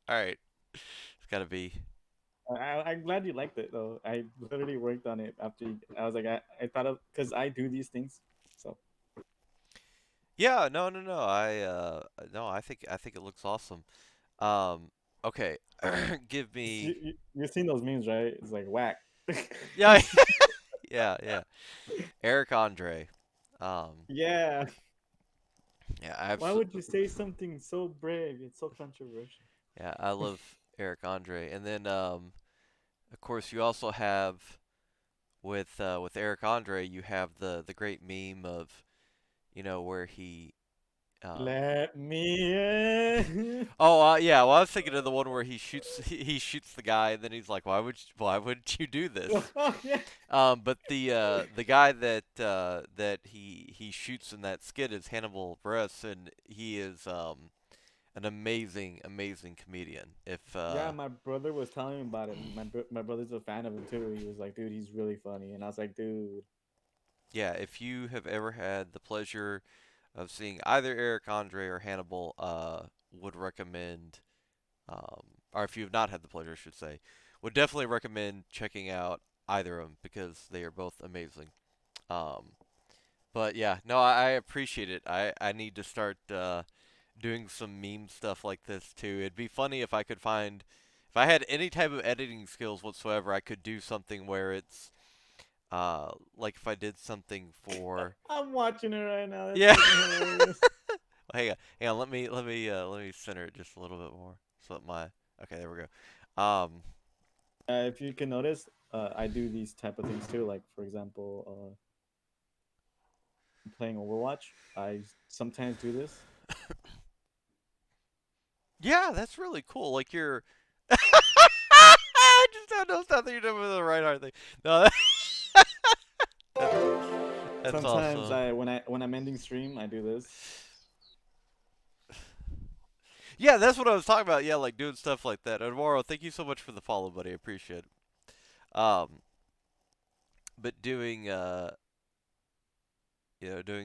All right. It's gotta be. I'm glad you liked it though. I literally worked on it after I was like, I thought of because I do these things. So Yeah. No. No. No. No. I think it looks awesome. Um. Okay. Give me. you've seen those memes, right? It's like whack. Yeah. Yeah. Yeah. Eric Andre. Um. Yeah. Yeah. Why would you say something so brave? It's so controversial. Yeah. I love Eric Andre. And then of course, you also have with Eric Andre, you have the great meme of where he um Let me in. oh yeah, well I was thinking of the one where he shoots the guy and then he's like why would you do this? Oh, yeah. But the guy that he shoots in that skit is Hannibal Buress, and he is an amazing comedian. If Yeah, my brother was telling me about it. My brother's a fan of him too. He was like, dude, he's really funny, and I was like, dude, Yeah, if you have ever had the pleasure of seeing either Eric Andre or Hannibal, would recommend, or if you have not had the pleasure, I should say, would definitely recommend checking out either of them because they are both amazing. Um, but yeah, no, I appreciate it. I need to start doing some meme stuff like this too. It'd be funny if I could find, if I had any type of editing skills whatsoever, I could do something where it's like if I did something for I'm watching it right now. That's yeah. fucking hilarious. Hang on. Let me center it just a little bit more so that my okay. There we go. If you can notice, I do these type of things too. Like for example, playing Overwatch, I sometimes do this. Yeah, that's really cool. Like you're. I just don't know something you're doing with the right heart thing. No, that's Sometimes awesome. when I'm ending stream, I do this. Yeah, that's what I was talking about. Yeah, like doing stuff like that. Eduardo, thank you so much for the follow, buddy. I appreciate it. But doing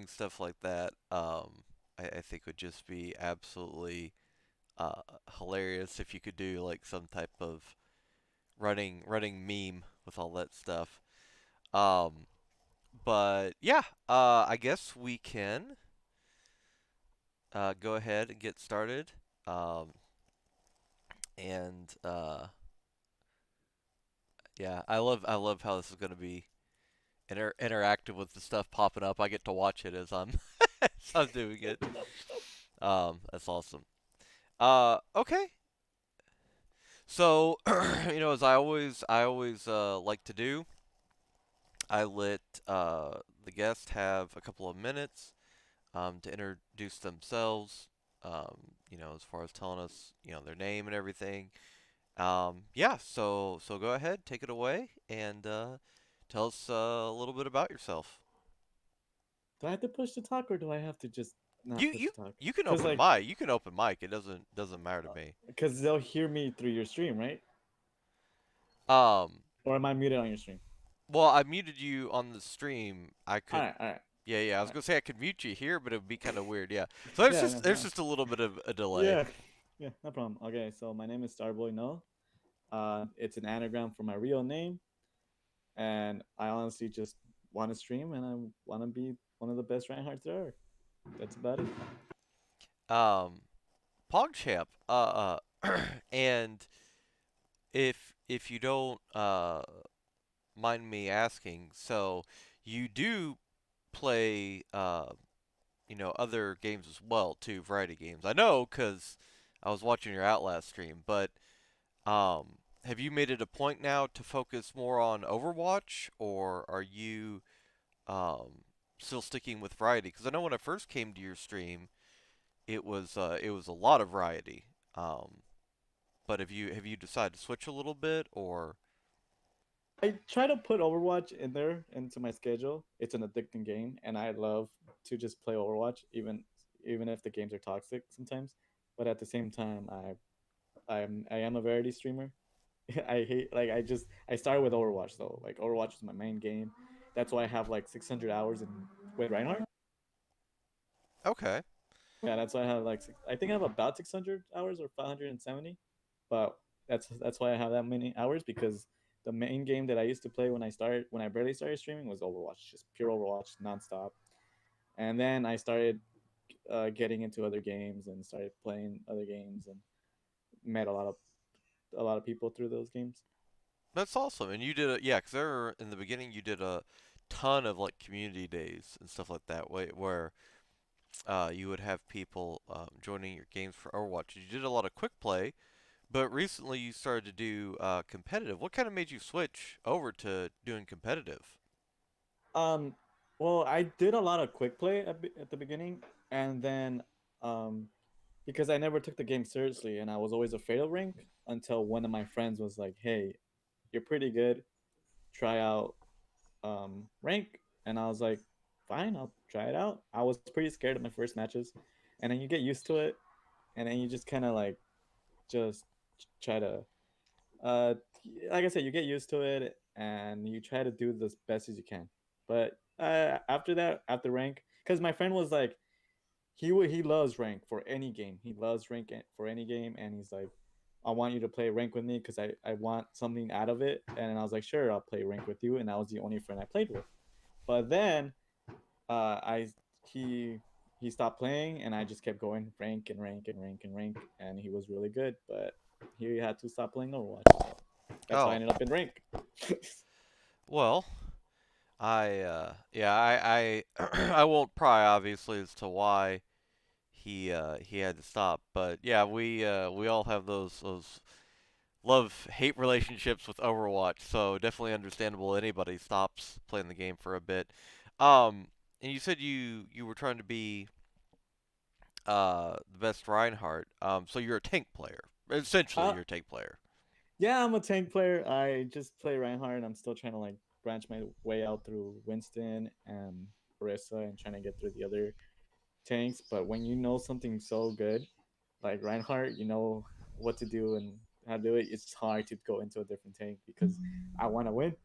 stuff like that, I think would just be absolutely uh, hilarious if you could do like some type of running meme with all that stuff. Um, but yeah, I guess we can go ahead and get started. Um, and yeah, I love how this is gonna be interactive with the stuff popping up. I get to watch it as I'm as I'm doing it. That's awesome. Okay. So, as I always like to do, I let the guest have a couple of minutes to introduce themselves. As far as telling us, their name and everything. Yeah. So go ahead, take it away, and tell us a little bit about yourself. Do I have to push the talk or do I have to just You not push you the talk? you can Cause open like, mic. You can open mic. It doesn't matter to me. cause they'll hear me through your stream, right? Um. Or am I muted on your stream? Well, I muted you on the stream. I All could. right, all right, Yeah, yeah. I all was right. gonna say I could mute you here, but it would be kind of weird. Yeah. So there's Yeah, just no, there's no. just a little bit of a delay. Yeah, yeah, no problem. Okay, so my name is Starboyno. It's an anagram for my real name, and I honestly just want to stream and I want to be one of the best Reinhardts there are. That's about it. Um, PogChamp. And if you don't mind me asking, so you do play other games as well too, variety games. I know because I was watching your Outlast stream, but have you made it a point now to focus more on Overwatch, or are you um, still sticking with variety? Because I know when I first came to your stream, it was a lot of variety. Um, but have you decided to switch a little bit, or I try to put Overwatch in there into my schedule. It's an addicting game, and I love to just play Overwatch, even if the games are toxic sometimes. But at the same time, I am a variety streamer. I hate like I started with Overwatch though. Like Overwatch is my main game. That's why I have like 600 hours in with Reinhardt. okay? Yeah, that's why I have like I think I have about 600 hours or 570. but that's why I have that many hours, because the main game that I used to play when I barely started streaming was Overwatch, just pure Overwatch nonstop. And then I started getting into other games and started playing other games and met a lot of people through those games. That's awesome. And you did a yeah, 'cause there were, in the beginning you did a ton of like community days and stuff like that, where you would have people joining your games for Overwatch. You did a lot of quick play, but recently you started to do competitive. What kind of made you switch over to doing competitive? Um, well, I did a lot of quick play at the beginning, and then um, because I never took the game seriously, and I was always afraid of rank until one of my friends was like, "Hey, you're pretty good. Try out rank." And I was like, "Fine, I'll try it out." I was pretty scared of my first matches, and then you get used to it, and then you just kind of like just try to uh like I said, you get used to it and you try to do the best as you can. But after that, after rank, because my friend was like, he loves rank for any game. He loves rank for any game, and he's like, I want you to play rank with me because I want something out of it. And I was like, sure, I'll play rank with you. And I was the only friend I played with. But then I he he stopped playing, and I just kept going rank and rank and rank and rank, and he was really good. But he had to stop playing Overwatch, so that's how I Oh, ended up in rank. well, I yeah, I I won't pry obviously as to why he had to stop, but yeah, we all have those love hate relationships with Overwatch, so definitely understandable anybody stops playing the game for a bit. And you said you were trying to be the best Reinhardt. So you're a tank player. Essentially, uh, you're a tank player. yeah, I'm a tank player. I just play Reinhardt, and I'm still trying to like branch my way out through Winston and Orisa and trying to get through the other tanks. But when you know something so good like Reinhardt, you know what to do and how to do it. It's hard to go into a different tank because I want to win.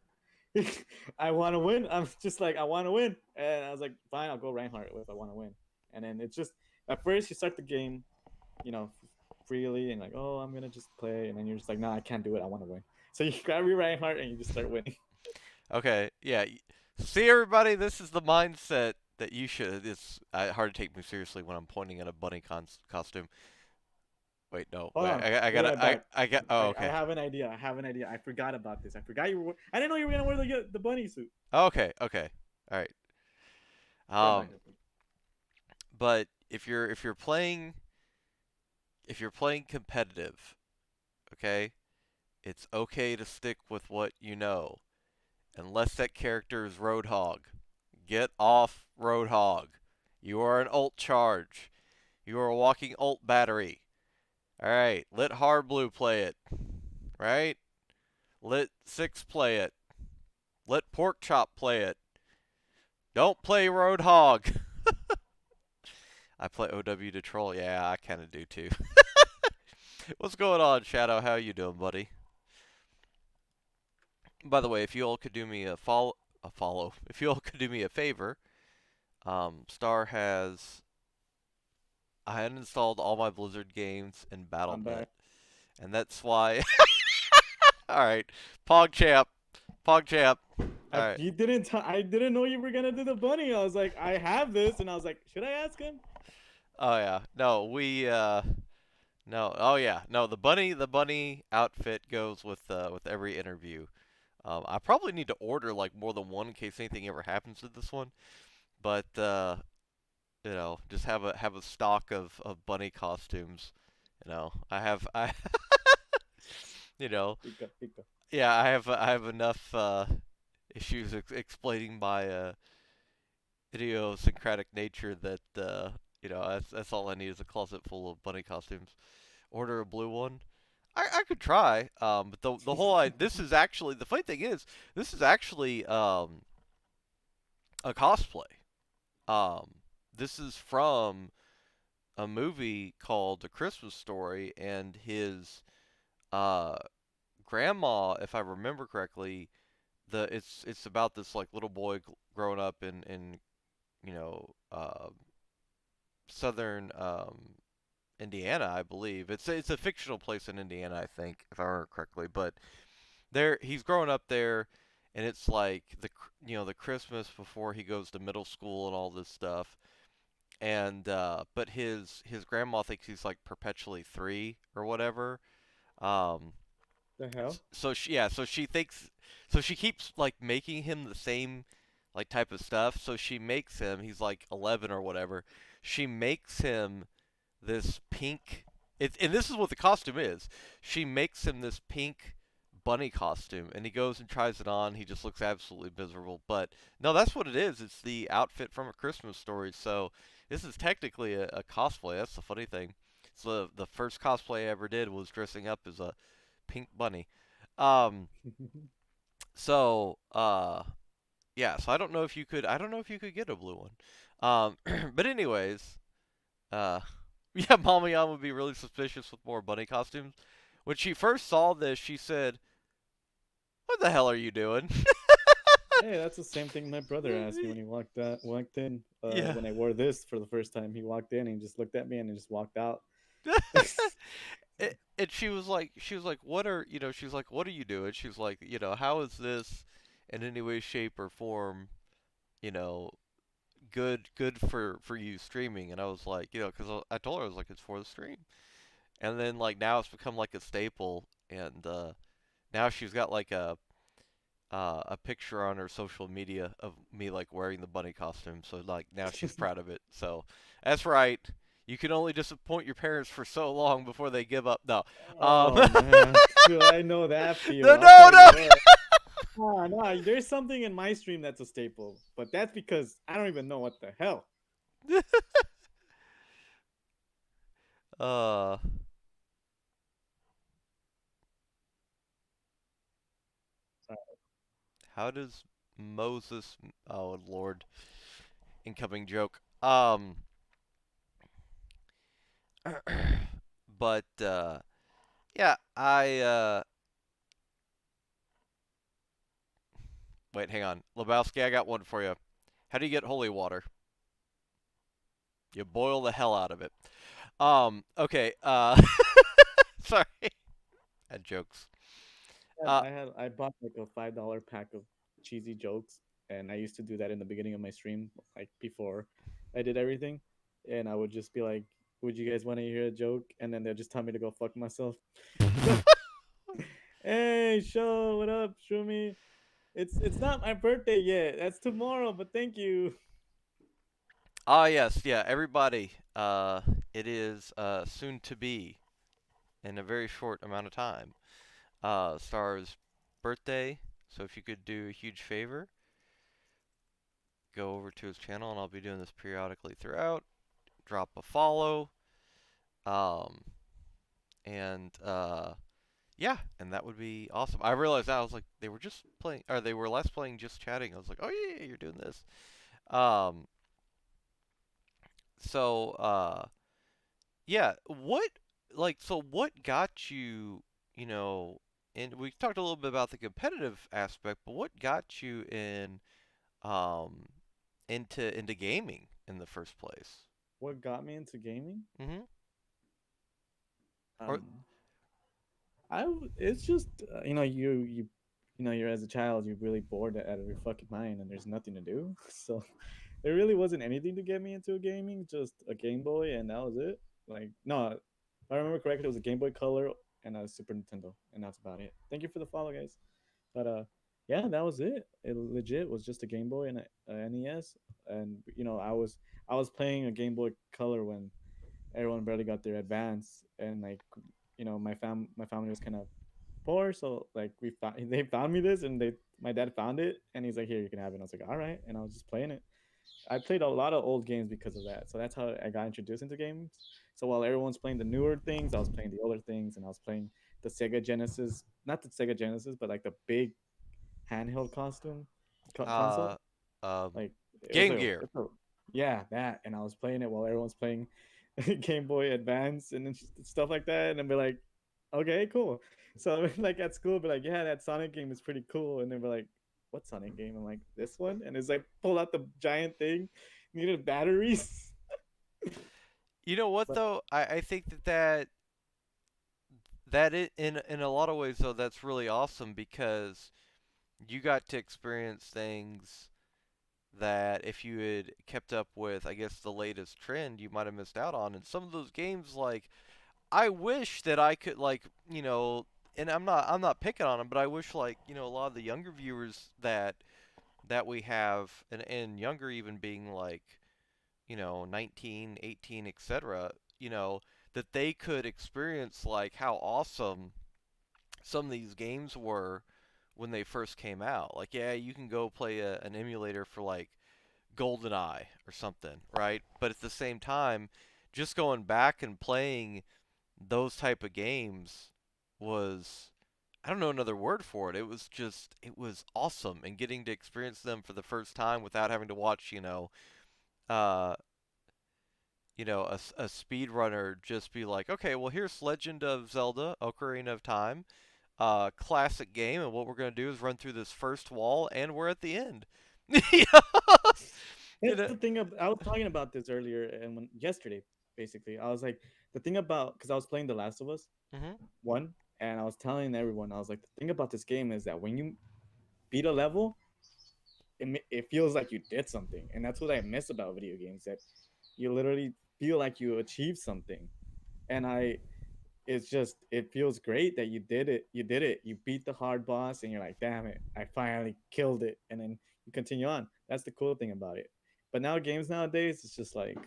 I want to win. I'm just like I want to win, and I was like, fine, I'll go Reinhardt if I want to win. And then it's just at first you start the game, you know, freely and like, oh, I'm gonna just play, and then you're just like, no, I can't do it. I want to win. So you grab your Reinhardt and you just start winning. Okay, yeah. See everybody, this is the mindset that you should. It's hard to take me seriously when I'm pointing at a bunny costume. Wait, no, Hold wait. on, I be gotta. right back. I got. Oh, I okay. have an idea. I have an idea. I forgot about this. I forgot you were. I didn't know you were gonna wear the bunny suit. Okay. Okay. All right. Never mind. Um, but if you're playing competitive, okay, it's okay to stick with what you know, unless that character is Roadhog. Get off Roadhog. You are an ult charge. You are a walking ult battery. All right, let Hard Blue play it. Right? Let Six play it. Let Pork Chop play it. Don't play Roadhog. I play OW to troll. Yeah, I kind of do too. What's going on, Shadow? How you doing, buddy? By the way, if you all could do me a follow. If you all could do me a favor, Star has I uninstalled all my Blizzard games in I'm BattleNet, back. and that's why. All right, PogChamp, PogChamp. All right. I didn't know you were gonna do the bunny. I was like, I have this, and I was like, should I ask him? Oh yeah. No, we no. Oh yeah. No, the bunny outfit goes with every interview. I probably need to order like more than one in case anything ever happens to this one. But just have a stock of bunny costumes. I have I you know, Pika pika. yeah, I have enough issues explaining my idiosyncratic nature that that's all I need is a closet full of bunny costumes. Order a blue one. I could try. But the whole this is actually the funny thing is this is actually a cosplay. Um, this is from a movie called A Christmas Story, and his uh grandma, if I remember correctly, it's about this like little boy growing up in southern Indiana, I believe. It's a fictional place in Indiana, I think, if I remember correctly. But there, he's growing up there, and it's like the Christmas before he goes to middle school and all this stuff. And but his grandma thinks he's like perpetually three or whatever. Um, The hell? so she yeah, so she thinks so she keeps like making him the same like type of stuff. So she makes him he's like 11 or whatever. She makes him this pink and this is what the costume is. She makes him this pink bunny costume and he goes and tries it on. He just looks absolutely miserable. But no, that's what it is. It's the outfit from A Christmas Story. So this is technically a cosplay. That's the funny thing. So the first cosplay I ever did was dressing up as a pink bunny. Um, so yeah, so I don't know if you could get a blue one. But anyways, uh, yeah, Mama Yan would be really suspicious with more bunny costumes. When she first saw this, she said, "What the hell are you doing?" Hey, that's the same thing my brother asked me when he walked in. Yeah. When I wore this for the first time, he walked in and he just looked at me and he just walked out. And she was like, what are, she's like, what are you doing? She's like, how is this in any way, shape, or form, you know, good for you streaming? And I was like, because I told her I was like, it's for the stream. And then like now it's become like a staple, and now she's got like a picture on her social media of me like wearing the bunny costume. So like now she's proud of it. So that's right. You can only disappoint your parents for so long before they give up. No, Oh man, dude, I know that feel. no, I'll tell no, you no. what. Ah, no, there's something in my stream that's a staple, but that's because I don't even know what the hell. uh, how does Moses? Oh Lord, incoming joke. But yeah, I wait. Hang on, Lebowski. I got one for you. How do you get holy water? You boil the hell out of it. Okay. Sorry. Had jokes. Uh, I bought like a $5 pack of cheesy jokes, and I used to do that in the beginning of my stream, like before I did everything, and I would just be like, "Would you guys want to hear a joke?" And then they'll just tell me to go fuck myself. So, hey, show, what up, Shumi? It's not my birthday yet. That's tomorrow, but thank you. yes, yeah. Everybody. It is soon to be in a very short amount of time. Star's birthday. So if you could do a huge favor, go over to his channel, and I'll be doing this periodically throughout. Drop a follow. Um, and yeah, and that would be awesome. I realized I was like, they were just playing, or they were less playing, just chatting. I was like, oh yeah, you're doing this. Um, so yeah, what got you, you know, and we talked a little bit about the competitive aspect, but what got you um, into gaming in the first place? What got me into gaming? Mm-hmm. Or Um, it's just you're as a child you're really bored out of your fucking mind and there's nothing to do. So there really wasn't anything to get me into gaming, just a Game Boy and that was it. Like no, if I remember correctly, it was a Game Boy Color and a Super Nintendo, and that's about it. Thank you for the follow, guys. But yeah, that was it. It legit was just a Game Boy and a NES, and I was playing a Game Boy Color when everyone barely got their advance, and like my family was kind of poor, so like we found they found me this, and they my dad found it, and he's like, here, you can have it. And I was like, all right, and I was just playing it. I played a lot of old games because of that, so that's how I got introduced into games. So while everyone's playing the newer things, I was playing the older things, and I was playing the Sega Genesis, not the Sega Genesis, but like the big handheld console. uh, um, Like it was Game a, Gear. it's a yeah, that, and I was playing it while everyone's playing Game Boy Advance and then stuff like that, and then be like, okay, cool. So like at school, be like, yeah, that Sonic game is pretty cool, and then be like, what Sonic game? I'm like, this one, and it's like pull out the giant thing, needed batteries. You know what But though? I think that in a lot of ways though that's really awesome because you got to experience things that if you had kept up with, I guess, the latest trend, you might have missed out on. And some of those games, like, I wish that I could, like, and I'm not picking on them, but I wish, like, a lot of the younger viewers that we have, and younger even being like, 19, 18, etc., that they could experience like how awesome some of these games were when they first came out. Like, yeah, you can go play an emulator for like GoldenEye or something, right? But at the same time, just going back and playing those type of games was, I don't know another word for it. It was awesome, and getting to experience them for the first time without having to watch, uh, a speedrunner just be like, okay, well, here's Legend of Zelda: Ocarina of Time, classic game, and what we're gonna do is run through this first wall, and we're at the end. you know? you that's know? the thing. I was talking about this earlier and yesterday, basically, I was like, the thing about because I was playing The Last of Us hmm one, and I was telling everyone, I was like, the thing about this game is that when you beat a level, it feels like you did something, and that's what I miss about video games. That you literally feel like you achieved something, and it's just it feels great that you did it. You did it. You beat the hard boss, and you're like, damn it, I finally killed it, and then you continue on. That's the cool thing about it. But now games nowadays, it's just like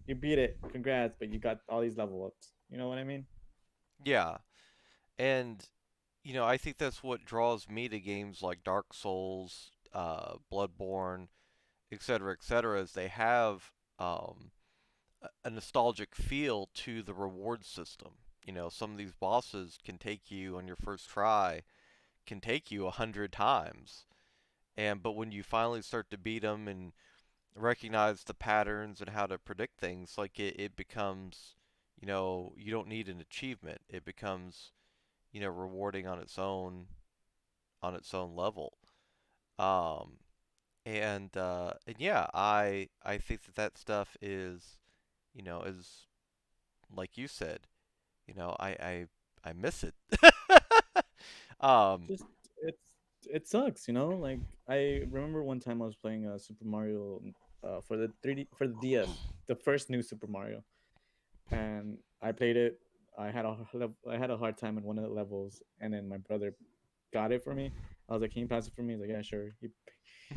you beat it, congrats, but you got all these level ups. You know what I mean? Yeah, and I think that's what draws me to games like Dark Souls, Bloodborne, etc., is they have a nostalgic feel to the reward system. Some of these bosses can take you on your first try, can take you 100 times, but when you finally start to beat them and recognize the patterns and how to predict things, like it becomes, you don't need an achievement. It becomes, rewarding on its own level. Um, and yeah, I think that stuff is like you said, I miss it. um, Just it's it sucks, you know. Like I remember one time I was playing Super Mario for the 3D for the DS, the first new Super Mario, and I played it. I had a hard time in one of the levels, and then my brother got it for me. I was like, "Can you pass it for me?" He's like, "Yeah, sure."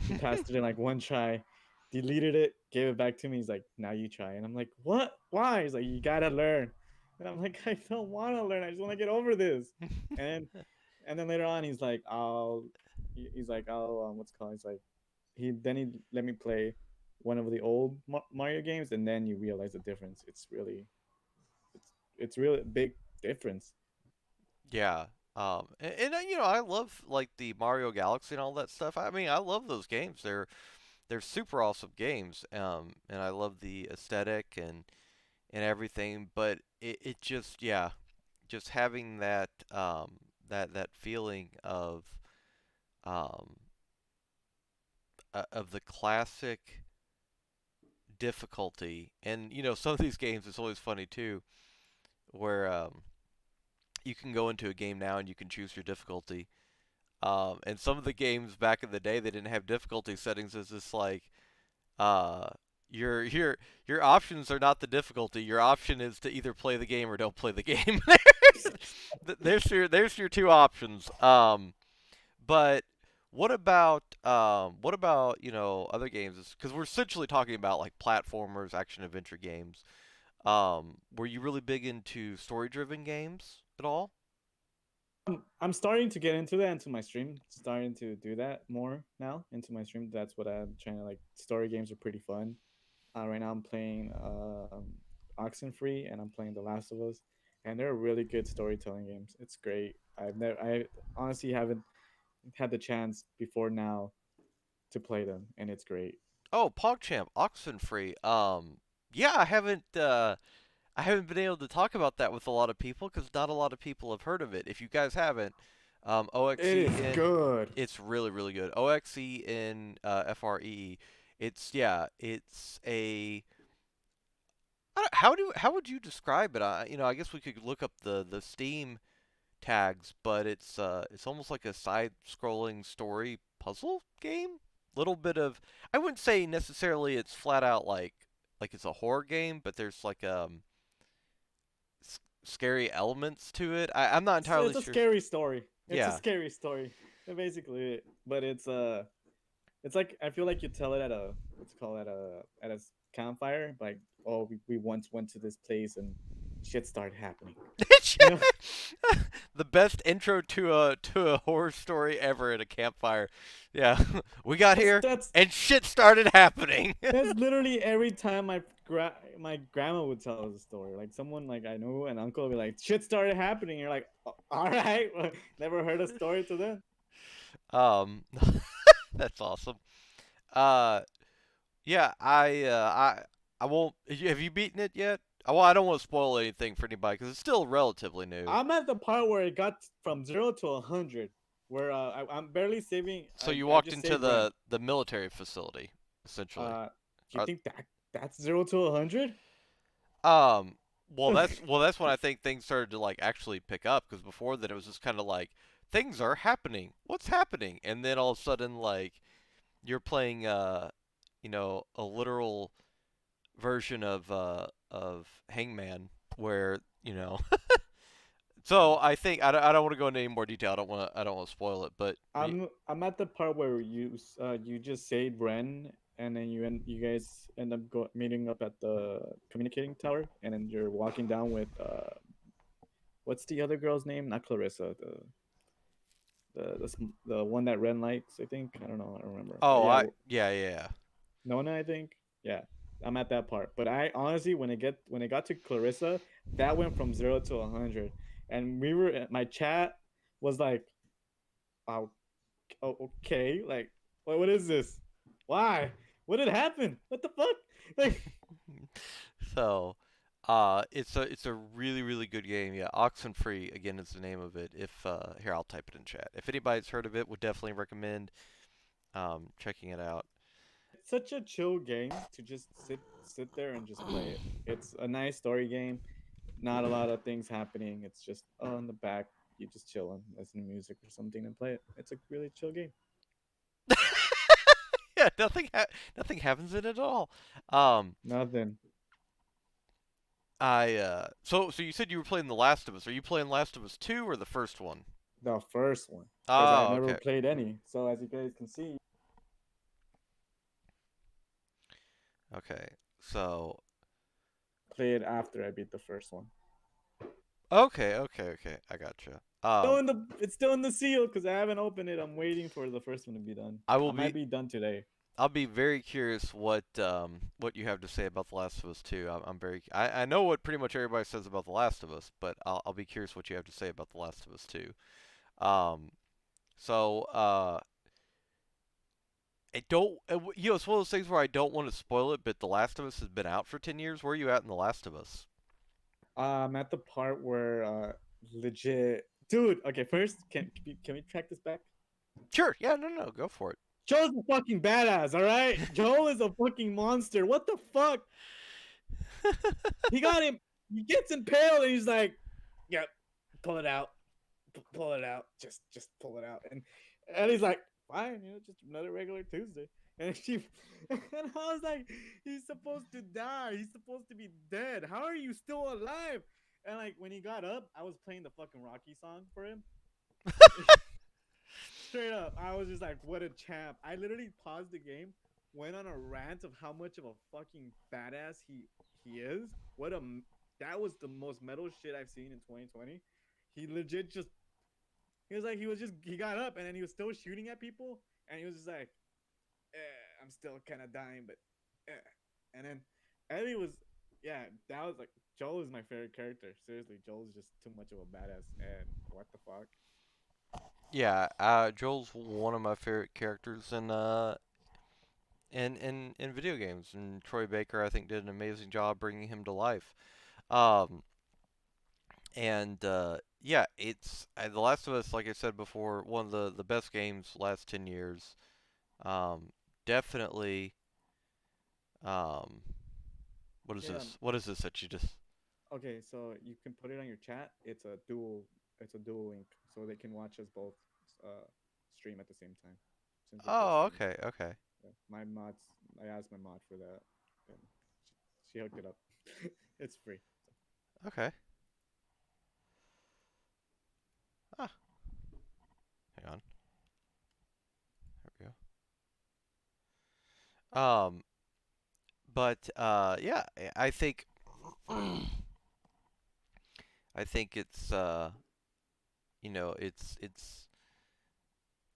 He passed it in like one try, deleted it, gave it back to me. He's like, "Now you try," and I'm like, "What? Why?" He's like, "You gotta learn," and I'm like, "I don't want to learn. I just want to get over this." And and then later on, he's like, "I'll what's it called?" He's like, he let me play one of the old Mario games, and then you realize the difference. It's really a big difference. yeah. I love like the Mario Galaxy and all that stuff. I mean, I love those games. They're super awesome games. And I love the aesthetic and everything. But it just, yeah, just having that feeling um of the classic difficulty. And some of these games, it's always funny too, where you can go into a game now and you can choose your difficulty. And some of the games back in the day, they didn't have difficulty settings. It's just like uh, your options are not the difficulty. Your option is to either play the game or don't play the game. There's your two options. But what about other games? Because we're essentially talking about like platformers, action adventure games. Were you really big into story-driven games at all? I'm starting to get into that into my stream. Starting to do that more now into my stream. That's what I'm trying to like. Story games are pretty fun. Right now I'm playing Oxenfree and I'm playing The Last of Us, and they're really good storytelling games. It's great. I honestly haven't had the chance before now to play them, and it's great. Oh, PogChamp, Oxenfree. Yeah, I haven't been able to talk about that with a lot of people because not a lot of people have heard of it. If you guys haven't, It OXE is in good. it's really really good. OXE in FREE. It's yeah, it's how would you describe it? I guess we could look up the Steam tags, but it's almost like a side-scrolling story puzzle game. Little bit of I wouldn't say necessarily it's flat out like it's a horror game, but there's like scary elements to it. I'm not entirely It's a sure. scary story. It's a Yeah. scary story, basically. But it's like I feel like you tell it at a what's it called at a campfire. Like, oh, we once went to this place and shit started happening. You know, The best intro to a horror story ever at a campfire. Yeah, we got that's here that's and shit started happening. that's literally every time my grandma would tell us a story. Like someone like I know an uncle would be like, shit started happening. You're like, all right, never heard a story to them. um, that's awesome. Uh, yeah, I won't. Have you beaten it yet? Well, I don't want to spoil anything for anybody because it's still relatively new. I'm at the part where it got from 0 to 100, where I'm barely saving. So you I walked just into save Ren. the military facility, essentially. Uh, do you Uh, think that's 0 to 100? Um, well that's when I think things started to like actually pick up because before that it was just kind of like things are happening. What's happening? And then all of a sudden like you're playing a literal version of Hangman where so I think I don't want to go into any more detail. I don't want to spoil it, but I'm at the part where you just save Ren, and then you guys end up meeting up at the communicating tower, and then you're walking down with what's the other girl's name? Not Clarissa, the one that Ren likes. I think I don't know. I don't remember. But oh yeah, I yeah yeah. Nona, I think. Yeah, I'm at that part. But I honestly, when it got to Clarissa, that went from 0 to 100, and my chat was like, "Oh, okay, like, what is this? Why? What did happen? What the fuck?" Like, So, it's a really really good game. Yeah, Oxenfree again is the name of it. If here I'll type it in chat. If anybody's heard of it, would definitely recommend checking it out. it's such a chill game to just sit there and just play it. It's a nice story game. Not a lot of things happening. It's just in the back. You just chilling, listen to music or something, and play it. It's a really chill game. Yeah, nothing happens in it at all. Um, Nothing. so you said you were playing The Last of Us. Are you playing Last of Us 2 or the first one? The first one, because I've Oh, never okay. played any. So as you guys can see, Okay. So, play it after I beat the first one. okay. I gotcha. It's still in the seal because I haven't opened it. I'm waiting for the first one to be done. I I will might be be done today. I'll be very curious what you have to say about The Last of Us 2. I'm very I know what pretty much everybody says about The Last of Us, but I'll be curious what you have to say about The Last of Us 2. Um, so I don't it's one of those things where I don't want to spoil it, but The Last of Us has been out for 10 years. Where are you at in The Last of Us? I'm at the part where legit, dude. Okay, first, can we track this back? Sure. Yeah, no, go for Joel's a fucking badass. All right, Joel is a fucking monster. What the fuck? He got him. He gets impaled, and he's like, "Yep, pull it out, pull it out, just pull it out." And he's like, "Fine, just another regular Tuesday." And and I was like, "He's supposed to die. He's supposed to be dead. How are you still alive?" And like when he got up, I was playing the fucking Rocky song for him. Straight up, I was just like, "What a champ!" I literally paused the game, went on a rant of how much of a fucking badass he is. That was the most metal shit I've seen in 2020. He legit just he got up and then he was still shooting at people and he was just like, I'm still kind of dying, but and then Ellie was yeah, that was like Joel is my favorite character. Seriously, Joel's just too much of a badass and what the fuck. Yeah, Joel's one of my favorite characters in video games, and Troy Baker I think did an amazing job bringing him to life. Um, and yeah, it's The Last of Us, like I said before, one of the best games last 10 years. Um, definitely, um, What is Yeah. this? What is this that you just? Okay, so you can put it on your chat. It's a dual. It's a dual link, so they can watch us both uh, stream at the same time, since we're both Oh, streaming. okay, okay, Yeah. My mods. I asked my mod for that, and she hooked it up. It's free. okay. Ah, hang on. There we go. But yeah, I think I think it's it's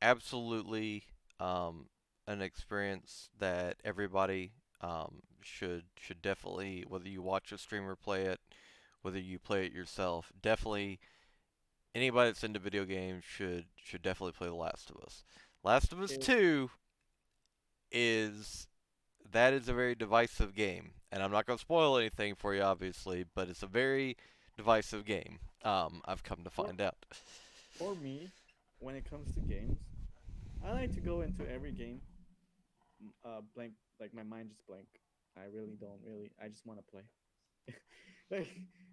absolutely um, an experience that everybody should definitely, whether you watch a streamer play it, whether you play it yourself, definitely anybody that's into video games should definitely play The Last of Us. Last of Us It, 2 is that is a very divisive game, and I'm not going to spoil anything for you, obviously, but it's a very divisive game. I've come to for find out. for me, when it comes to games, I like to go into every game blank, like my mind just blank. I really don't really. I just want to play. like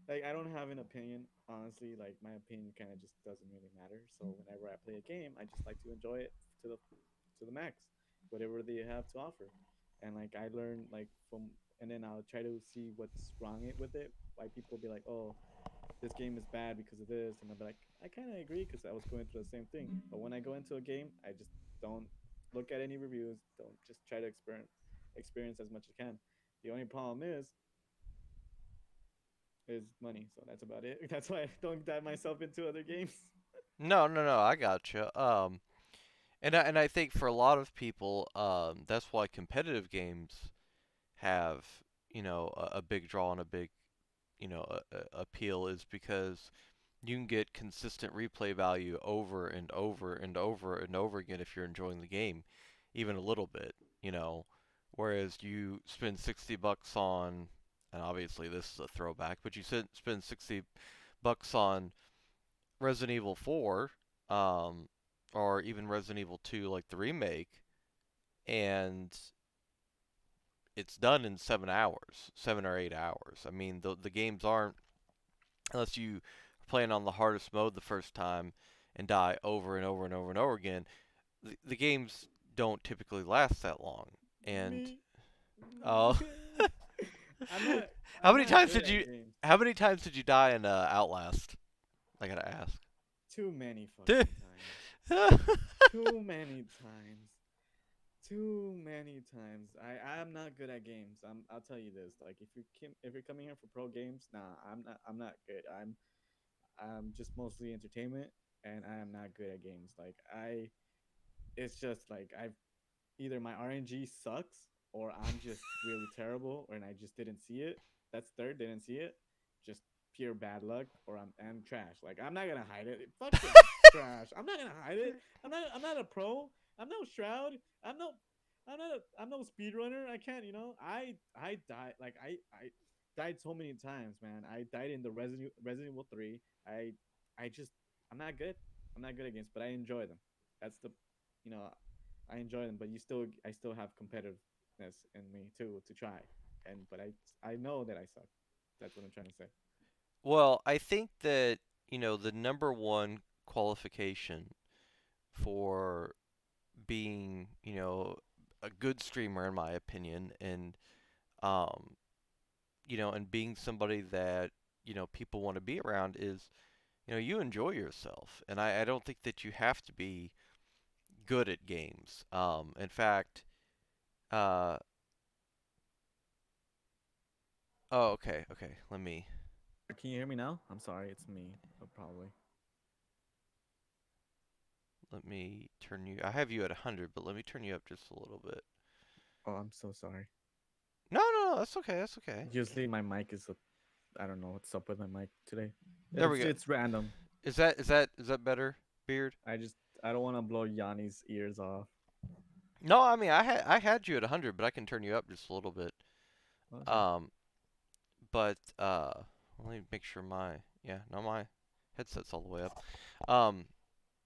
like I don't have an opinion honestly. Like my opinion kind of just doesn't really matter. So whenever I play a game, I just like to enjoy it to the max, whatever they have to offer. And like I learn like from, and then I'll try to see what's wrong it with it. Why people be like, oh, this game is bad because of this, and I'll be like, I kind of agree because I was going through the same thing. But when I go into a game, I just don't look at any reviews. Don't just try to experience as much as I can. The only problem is money. So that's about it. That's why I don't dive myself into other games. No, no, no, I gotcha. And I think for a lot of people, that's why competitive games have a big draw and a big appeal is because you can get consistent replay value over and over and over and over again if you're enjoying the game, even a little bit, you know. Whereas you spend $60 on, and obviously this is a throwback, but you spend $60 on Resident Evil 4, um, or even Resident Evil 2, like the remake, and it's done in 7 hours, 7 or 8 hours. I mean, the games aren't, unless you are playing on the hardest mode the first time and die over and over and over and over again. The games don't typically last that long. And Me, oh, I'm not. how I'm many not times good did at you games. how many times did you die in Outlast? I gotta ask. Too many fucking times. Too many times. Too many times. I'm not good at games. I'll tell you this. Like if you're coming here for pro games, nah, I'm not good. I'm just mostly entertainment, and I am not good at games. Like it's just like I've either my RNG sucks or I'm just really terrible and I just didn't see it. That's third, didn't see it. Just pure bad luck, or I'm trash. Like I'm not gonna hide it. Fucking trash. I'm not gonna hide it. I'm not a pro. I'm no Shroud. I'm no I'm no speedrunner. I can't, I died like I died so many times, man. I died in the Resident Evil 3. I just I'm not good. I'm not good at games, but I enjoy them. That's the you know, I enjoy them, but I still have competitiveness in me too to try. But I know that I suck. That's what I'm trying to say. Well, I think that the number one qualification for being a good streamer, in my opinion, and um, and being somebody that people want to be around is you enjoy yourself, and I don't think that you have to be good at games. In fact, uh, oh, okay, okay. Can you hear me now? I'm sorry, it's me, probably. Let me turn you. I have you at 100, but let me turn you up just a little bit. Oh, I'm so sorry. No, no, no, that's okay. That's okay. Usually my mic is I don't know what's up with my mic today. There we go. It's random. Is that better, Beard? I just I don't want to blow Yanni's ears off. No, I mean I had you at 100, but I can turn you up just a little bit. Okay. Um, but let me make sure my headset's all the way up. Um,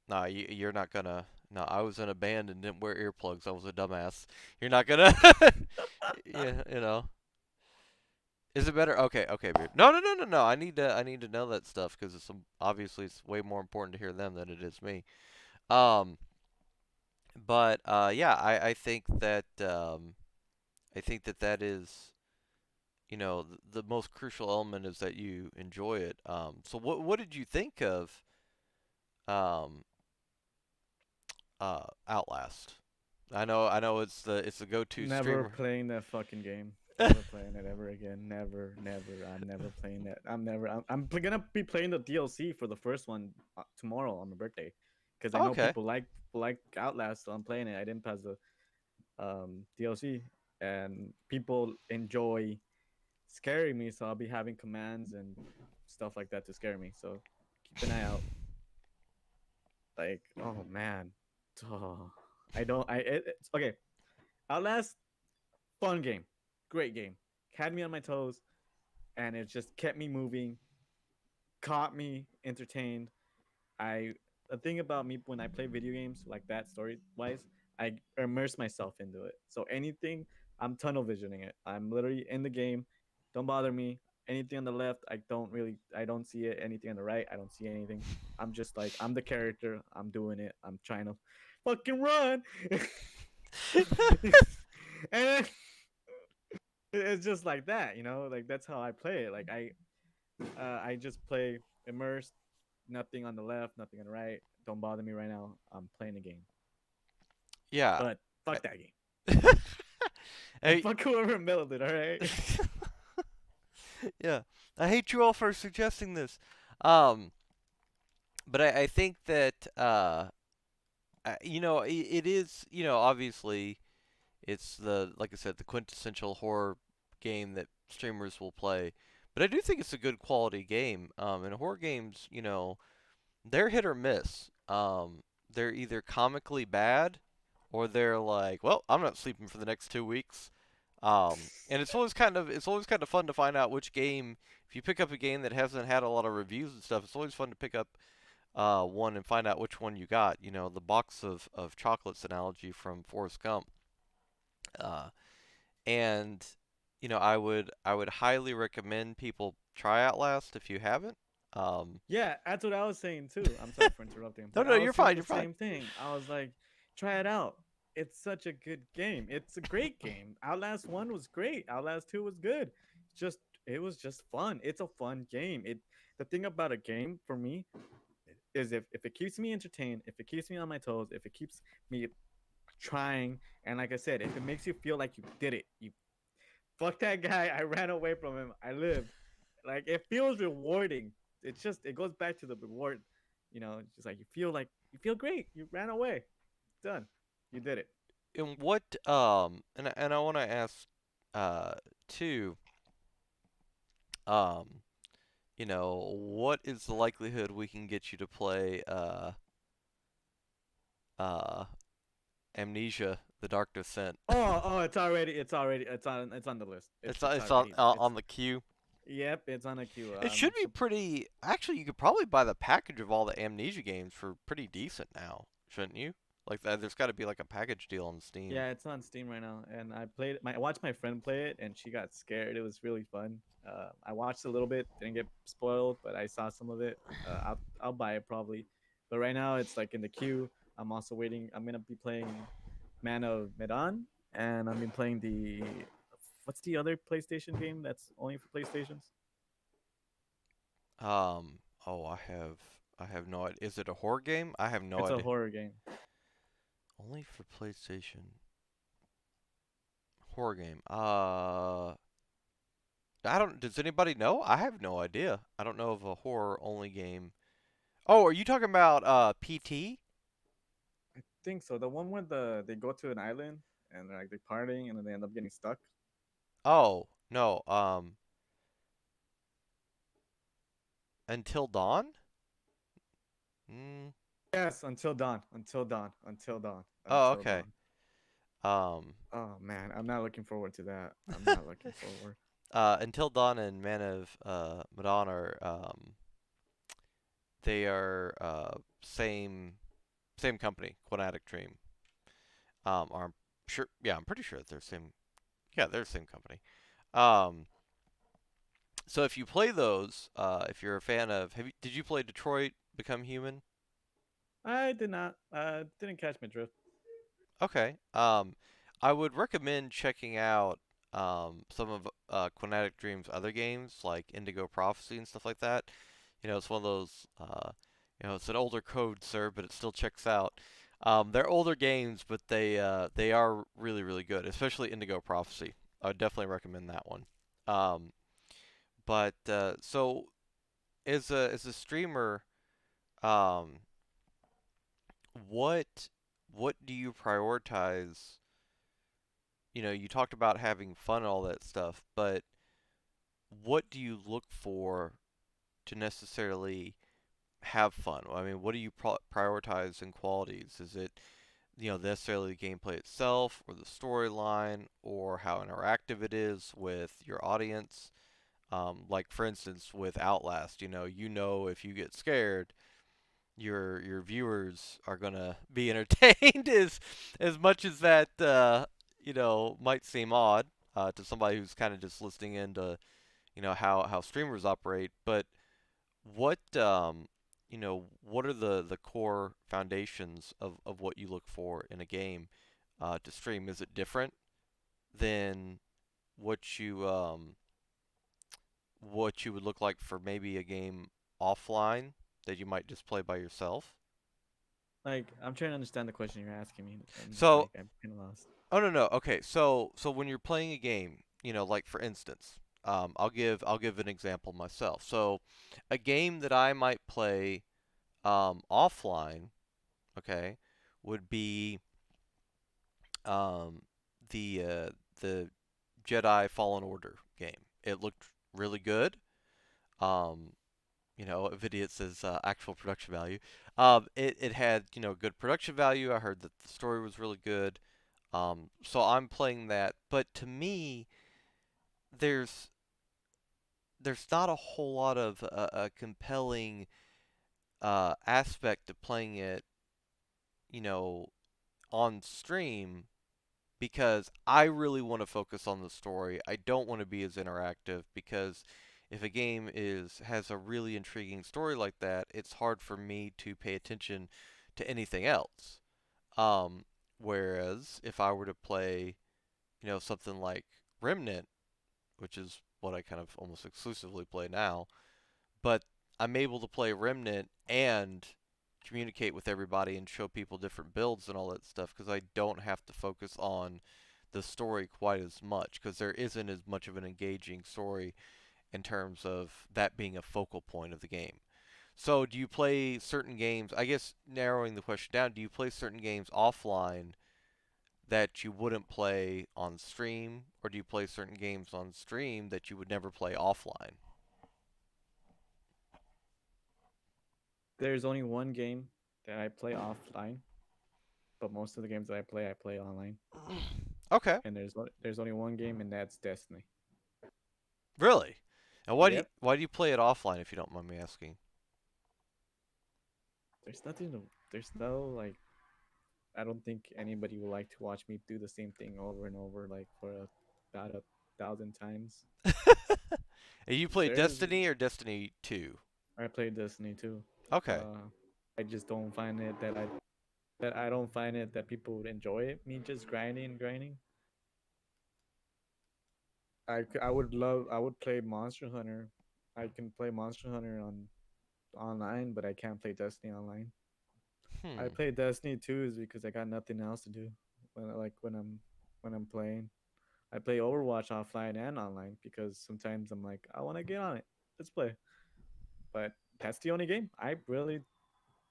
nah, you're not gonna. No, I was in a band and didn't wear earplugs. I was a dumbass. You're not gonna. Yeah, Is it better? Okay, okay, beard. No, no, no, no, no. I need to know that stuff because obviously it's way more important to hear them than it is me. Um, but yeah, I think that that is the most crucial element is that you enjoy it. So what did you think of um Outlast? I know it's the go-to Never streamer. playing that fucking game. Never playing it ever again. Never, never. I'm never playing that. Gonna be playing the DLC for the first one tomorrow on my birthday, because I know Okay. people like Outlast, so I'm playing it. I didn't pass the DLC, and people enjoy scaring me, so I'll be having commands and stuff like that to scare me. So keep an eye out. Like, oh man, oh, I don't. It's okay. Outlast, fun game, great game, had me on my toes, and it just kept me moving, caught me entertained. I The thing about me when I play video games like that, story wise, I immerse myself into it. So anything, I'm tunnel visioning it. I'm literally in the game. Don't bother me. Anything on the left, I don't see it. Anything on the right, I don't see anything. I'm just like, I'm the character. I'm doing it. I'm trying to fucking run. And it's just like that, like that's how I play it. Like I just play immersed, nothing on the left, nothing on the right. Don't bother me right now. I'm playing a game. Yeah. But fuck that game. And Hey, fuck whoever built it, all right? yeah. I hate you all for suggesting this. Um, but I think that it is, obviously it's the like I said, the quintessential horror game that streamers will play. But I do think it's a good quality game. And horror games, they're hit or miss. They're either comically bad or they're like, well, I'm not sleeping for the next 2 weeks. And it's always kind of fun to find out which game. If you pick up a game that hasn't had a lot of reviews and stuff, it's always fun to pick up one and find out which one you got. The box of chocolates analogy from Forrest Gump. Uh, and I would highly recommend people try Outlast if you haven't. Um, Yeah, that's what I was saying too. I'm sorry for interrupting, no, but no, I you're was saying fine. the You're fine. same thing. I was like, try it out. It's such a good game. It's a great game. Outlast 1 was great. Outlast 2 was good. Just it was just fun. It's a fun game. The thing about a game for me is if it keeps me entertained, if it keeps me on my toes, if it keeps me trying, and like I said, if it makes you feel like you did it, you fuck that guy. I ran away from him. I lived. Like it feels rewarding. It goes back to the reward. It's just like you feel great. You ran away. Done. You did it. And what and I want to ask uh too um what is the likelihood we can get you to play uh Amnesia: The Dark Descent? Oh, it's on the list. It's It's already it's on the queue. Yep, it's on a queue. It should be pretty. Actually, you could probably buy the package of all the Amnesia games for pretty decent now, shouldn't you? Like that, there's got to be like a package deal on Steam. Yeah, it's on Steam right now, and I watched my friend play it, and she got scared. It was really fun. I watched a little bit, didn't get spoiled, but I saw some of it. I'll buy it probably, but right now it's like in the queue. I'm also waiting. I'm gonna be playing Man of Medan, and I've been playing the what's the other PlayStation game that's only for PlayStations? Oh, I have no idea. Is it a horror game? I have no It's a idea. horror game. Only for PlayStation. Horror game. I don't. Does anybody know? I have no idea. I don't know of a horror only game. Oh, are you talking about PT? I think so. The one where they go to an island and they're partying and then they end up getting stuck. Oh, no. Until Dawn? Mm. Yes, until dawn, until dawn, until dawn, Oh, until okay. dawn. Um, Oh man, I'm not looking forward to that. I'm not looking forward. Until Dawn and Man of Medan are they are same company, Quantic Dream. Or I'm sure. Yeah, I'm pretty sure that they're same. Yeah, they're the same company. Um, So if you play those, if you're a fan of, did you play Detroit Become Human? I did not. Didn't catch my drift. Okay. I would recommend checking out some of Quantic Dream's other games, like Indigo Prophecy and stuff like that. It's one of those, it's an older code, sir, but it still checks out. They're older games, but they are really, really good, especially Indigo Prophecy. I would definitely recommend that one. Um, but so as a streamer, um, what what do you prioritize? You talked about having fun and all that stuff, but what do you look for to necessarily have fun? I mean, what do you prioritize in qualities? Is it, necessarily the gameplay itself, or the storyline, or how interactive it is with your audience? Like for instance, with Outlast, if you get scared, your viewers are gonna be entertained as much as that might seem odd to somebody who's kind of just listening into how streamers operate. But what are the core foundations of what you look for in a game to stream? Is it different than what you um what you would look like for maybe a game offline that you might just play by yourself? Like, I'm trying to understand the question you're asking me. I'm just So, like, I'm kind of lost. oh no no, okay. So when you're playing a game, like for instance, I'll give an example myself. So a game that I might play offline, okay, would be um the Jedi Fallen Order game. It looked really good. Um, Nvidia says actual production value. It had good production value. I heard that the story was really good. So I'm playing that, but to me, there's there's not a whole lot of a compelling aspect of playing it, you know, on stream because I really want to focus on the story. I don't want to be as interactive because if a game is has a really intriguing story like that, it's hard for me to pay attention to anything else. Um, Whereas if I were to play, something like Remnant, which is what I kind of almost exclusively play now, but I'm able to play Remnant and communicate with everybody and show people different builds and all that stuff because I don't have to focus on the story quite as much because there isn't as much of an engaging story in terms of that being a focal point of the game. So, do you play certain games? I guess narrowing the question down, do you play certain games offline that you wouldn't play on stream, or do you play certain games on stream that you would never play offline? There's only one game that I play offline, but most of the games that I play online. Okay, And there's only one game, and that's Destiny. really? And why do you Yep. why do you play it offline if you don't mind me asking? There's nothing. There's no like. I don't think anybody would like to watch me do the same thing over and over, like for about 1,000 times. You play There's. Destiny or Destiny 2? I played Destiny too. Okay. Uh, I just don't find it that I don't find it that people would enjoy it. Me just grinding and grinding. I would play Monster Hunter. I can play Monster Hunter on online, but I can't play Destiny online. I Hmm. play Destiny 2 is because I got nothing else to do when I'm playing. I play Overwatch offline and online because sometimes I'm like I want to get on it. Let's play. But that's the only game I really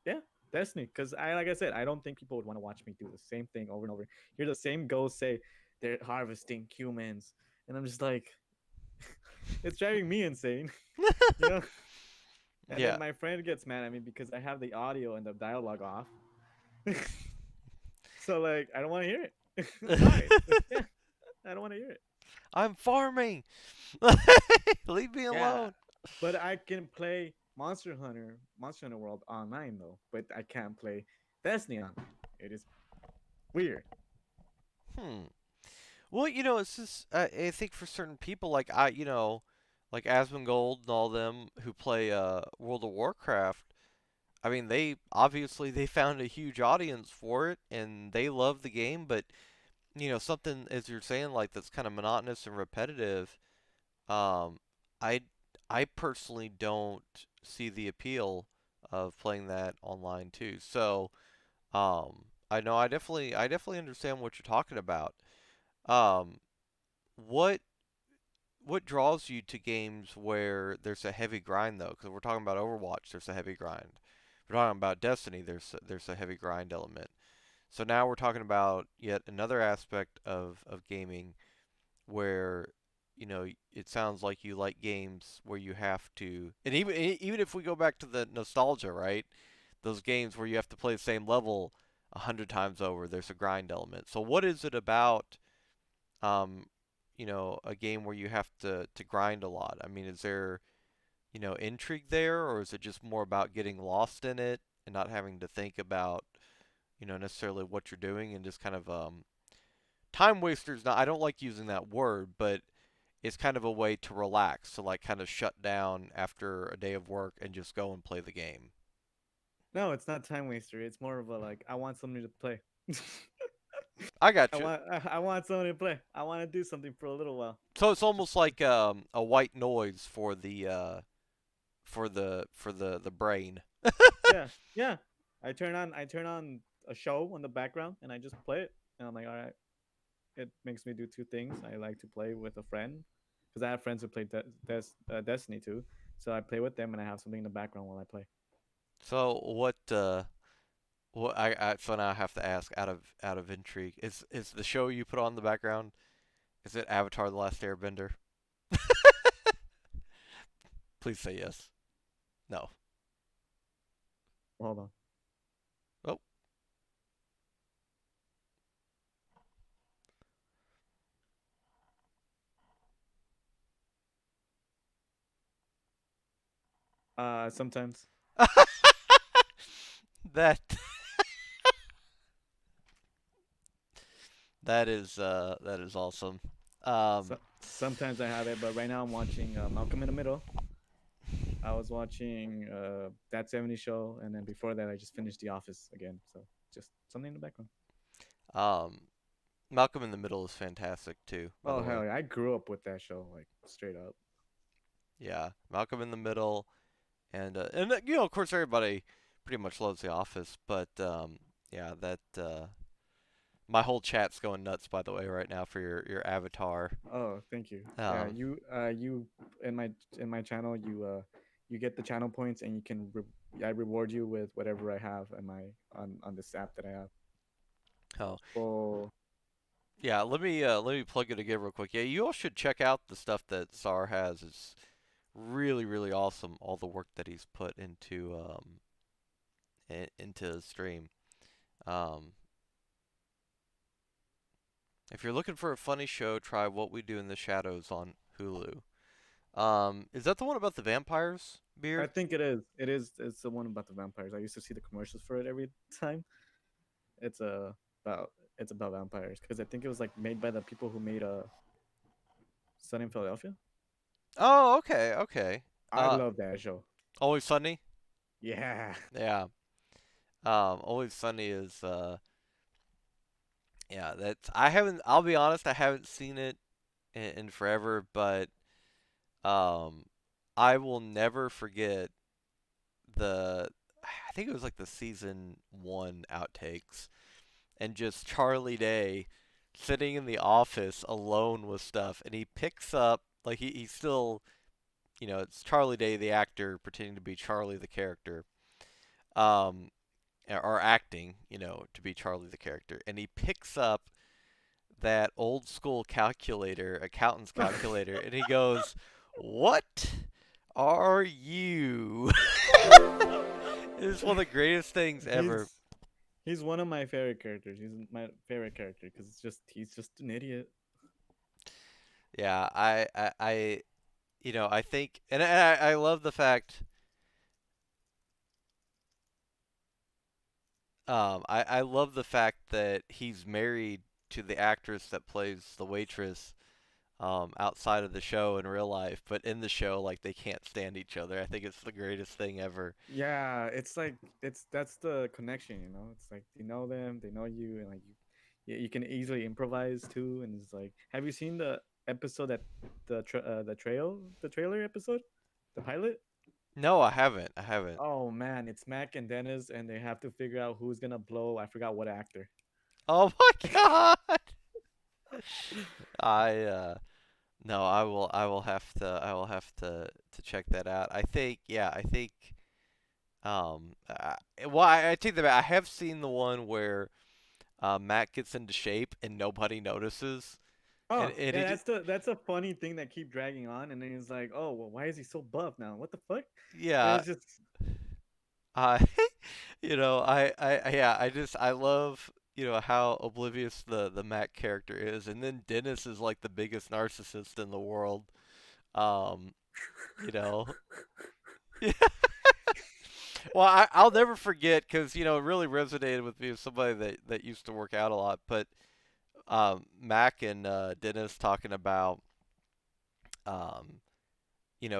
yeah, Destiny. Because I like I said, I don't think people would want to watch me do the same thing over and over. Hear the same ghost say they're harvesting humans, and I'm just like, it's driving me insane, you know. And then Yeah. my friend gets mad at me because I have the audio and the dialogue off. So like, I don't want to hear it. I'm sorry. Yeah, I don't want to hear it. I'm farming. Leave me Yeah, alone. but I can play Monster Hunter World online though. But I can't play Destiny online. It is weird. Hmm. Well, it's just I think for certain people, like like Asmongold and all them who play World of Warcraft. I mean, they obviously they found a huge audience for it and they love the game, but something as you're saying like that's kind of monotonous and repetitive. Um, I I personally don't see the appeal of playing that online too. So, I know I definitely understand what you're talking about. Um, what what draws you to games where there's a heavy grind though? Because we're talking about Overwatch, there's a heavy grind. We're talking about Destiny, there's a heavy grind element. So now we're talking about yet another aspect of gaming where it sounds like you like games where you have to, and even if we go back to the nostalgia, right? Those games where you have to play the same level 100 times over, there's a grind element. So what is it about um, a game where you have to grind a lot? I mean, is there, intrigue there, or is it just more about getting lost in it and not having to think about, necessarily what you're doing and just kind of time wasters? Not, I don't like using that word, but it's kind of a way to relax, to like kind of shut down after a day of work and just go and play the game. No, it's not time waster. It's more of a like I want somebody to play. I I got you. want I want somebody to play. I want to do something for a little while. So it's Just almost like a white noise for the brain. yeah, yeah. I turn on a show on the background and I just play it. And I'm like, all right. It makes me do two things. I like to play with a friend because I have friends who play Destiny too. So I play with them and I have something in the background while I play. So what so now I have to ask out of intrigue, is the show you put on in the background, is it Avatar: The Last Airbender? Please say yes. No. Hold on. Oh. Sometimes. that that is awesome. Um So sometimes I have it, but right now I'm watching Malcolm in the Middle. I was watching that 70 show, and then before that I just finished The Office again. So just something in the background. um Malcolm in the Middle is fantastic too, by Oh the way. hell yeah! I grew up with that show, like straight up. Yeah, Malcolm in the Middle, and of course everybody pretty much loves The Office, but yeah, that my whole chat's going nuts by the way right now for your avatar. Oh, thank you. Yeah, Um, you in my channel you get the channel points and you can I reward you with whatever I have in my on this app that I have. oh Oh, yeah, let me plug it again real quick. Yeah, you all should check out the stuff that Sar has. It's really awesome. All the work that he's put into the stream. Um, if you're looking for a funny show, try What We Do in the Shadows on Hulu. Is that the one about the vampires, I Beard? think it is. It is. It's the one about the vampires. I used to see the commercials for it every time. It's about it's about vampires because I think it was like made by the people who made Sun in Philadelphia. Oh, okay. I Uh, love that show. Always Sunny. Yeah. Yeah. Always Sunny is yeah. That's I haven't. I'll be honest. I haven't seen it in forever, but um, I will never forget the. I think it was like the season 1 outtakes, and just Charlie Day sitting in the office alone with stuff, and he picks up like he's still, it's Charlie Day the actor pretending to be Charlie the character, um, or acting, to be Charlie the character, and he picks up that old school calculator, accountant's calculator, and he goes, "What are you?" It's one of the greatest things ever. he's he's one of my favorite characters. He's my favorite character because it's just he's just an idiot. Yeah, I think, and I love the fact. I love the fact that he's married to the actress that plays the waitress outside of the show in real life, but in the show, like they can't stand each other. I think it's the greatest thing ever. Yeah, it's like it's that's the connection, you know. It's like they know them, they know you, and like you can easily improvise too. And it's like, have you seen the episode that the trailer episode, the pilot? No, I haven't. I haven't. Oh man, it's Mac and Dennis, and they have to figure out who's gonna blow. I forgot what actor. Oh my god. I no, I will have to to check that out. I think yeah, I think well I take that back. I have seen the one where Matt gets into shape and nobody notices. Oh And yeah, he just that's a funny thing that keep dragging on, and then he's like, oh well, why is he so buff now? What the fuck? And yeah, it's just I yeah, I love how oblivious the Matt character is, and then Dennis is like the biggest narcissist in the world. Um, you know. Well, I'll never forget because it really resonated with me as somebody that used to work out a lot. But Mac and Dennis talking about um,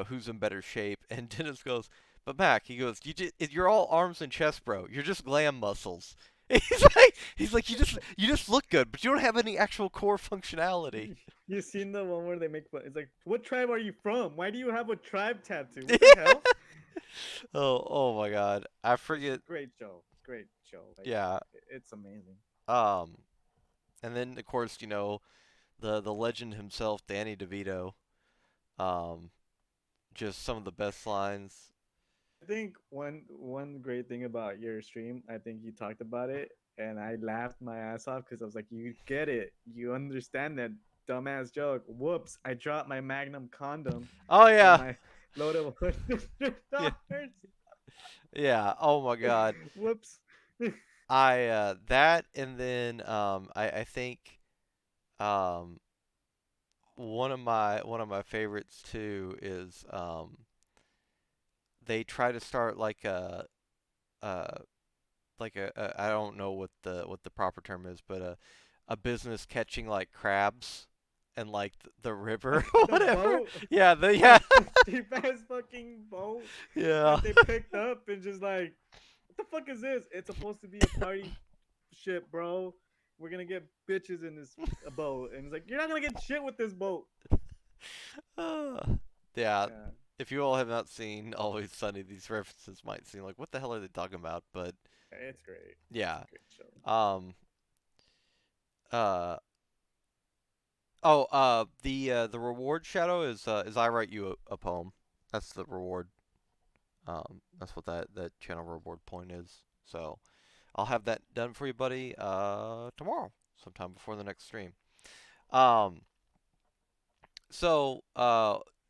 who's in better shape, and Dennis goes, "But Mac," he goes, you're all arms and chest, bro. You're just glam muscles." He's like, you just look good, but you don't have any actual core functionality. you seen the one where they make fun. It's like, what tribe are you from? Why do you have a tribe tattoo? What the hell? Oh my God, I It's forget. great show. Great show. Like Yeah. it's amazing. Um, and then of course the legend himself, Danny DeVito. Um, just some of the best lines. I think one great thing about your stream, I think you talked about it, and I laughed my ass off because I was like, you get it, you understand that dumbass joke. Whoops! I dropped my Magnum condom Oh and yeah, my load of yeah, $100. yeah. Oh my God. Whoops! I that and then I think um one of my favorites too is they try to start uh like a I don't know what the proper term is, but a business catching like crabs and like the river The whatever. boat, Yeah, the yeah. the cheap ass fucking boat Yeah. that they picked up and just like, what the fuck is this? It's supposed to be a party ship, bro. We're gonna get bitches in this boat, and it's like, you're not gonna get shit with this boat. Yeah, Yeah, if you all have not seen Always Sunny, these references might seem like what the hell are they talking about? But it's great. It's yeah. a great show. Um uh the reward shadow is I write you a poem. That's the reward. That's what that channel reward point is. So, I'll have that done for you, buddy, tomorrow, sometime before the next stream. Um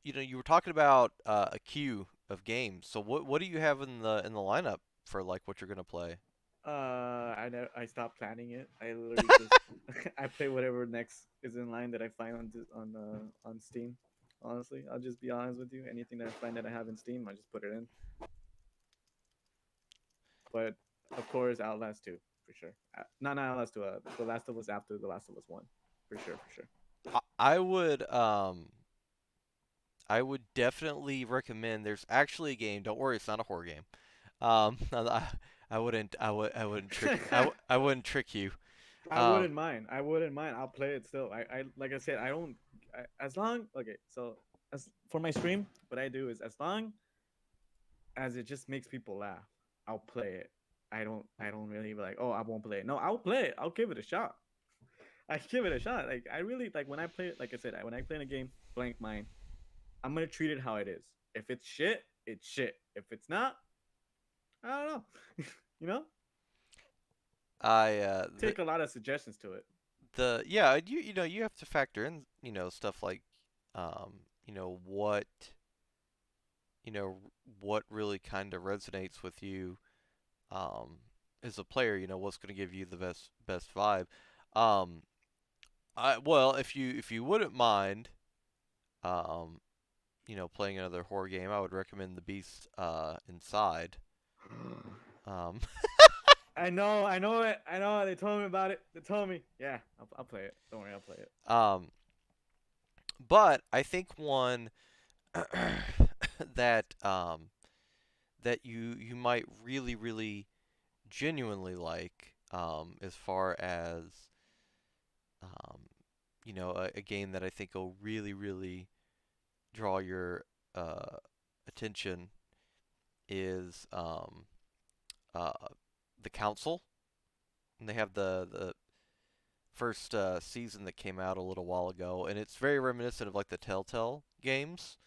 you were talking about a queue of games. So what do you have in the lineup for like what you're gonna play? I stopped planning it. I literally just I play whatever next is in line that I find on Steam. Honestly, I'll just be honest with you. Anything that I find that I have in Steam, I just put it in. But of course, Outlast 2 for sure. Not Outlast 2. The Last of Us after The Last of Us 1 for sure, for sure. I would definitely recommend. There's actually a game. Don't worry, it's not a horror game. I wouldn't trick I wouldn't trick you. I Um, wouldn't mind. I wouldn't mind. I'll play it still. I like I said, I don't. As long okay. So as for my stream, what I do is as long as it just makes people laugh, I'll play it. I don't really be like, oh, I won't play it. No, I'll play it. I'll give it a shot. I give it a shot. Like I really like when I play it. Like I said, when I play in a game, blank mind, I'm gonna treat it how it is. If it's shit, it's shit. If it's not, I don't know. you know, I take a lot of suggestions to it. the yeah you have to factor in stuff like you know what you know what really kind of resonates with you um as a player. What's going to give you the best vibe. Um, well, if you wouldn't mind um playing another horror game, I would recommend The Beast Inside. Um, I know it. I know. They told me about it. They told me. Yeah, I'll play it. Don't worry, I'll play it. um, But I think one that that you might really genuinely like, as far as um, a game that I think will really draw your uh, attention is uh, the Council. And they have the first season that came out a little while ago, and it's very reminiscent of like the Telltale games,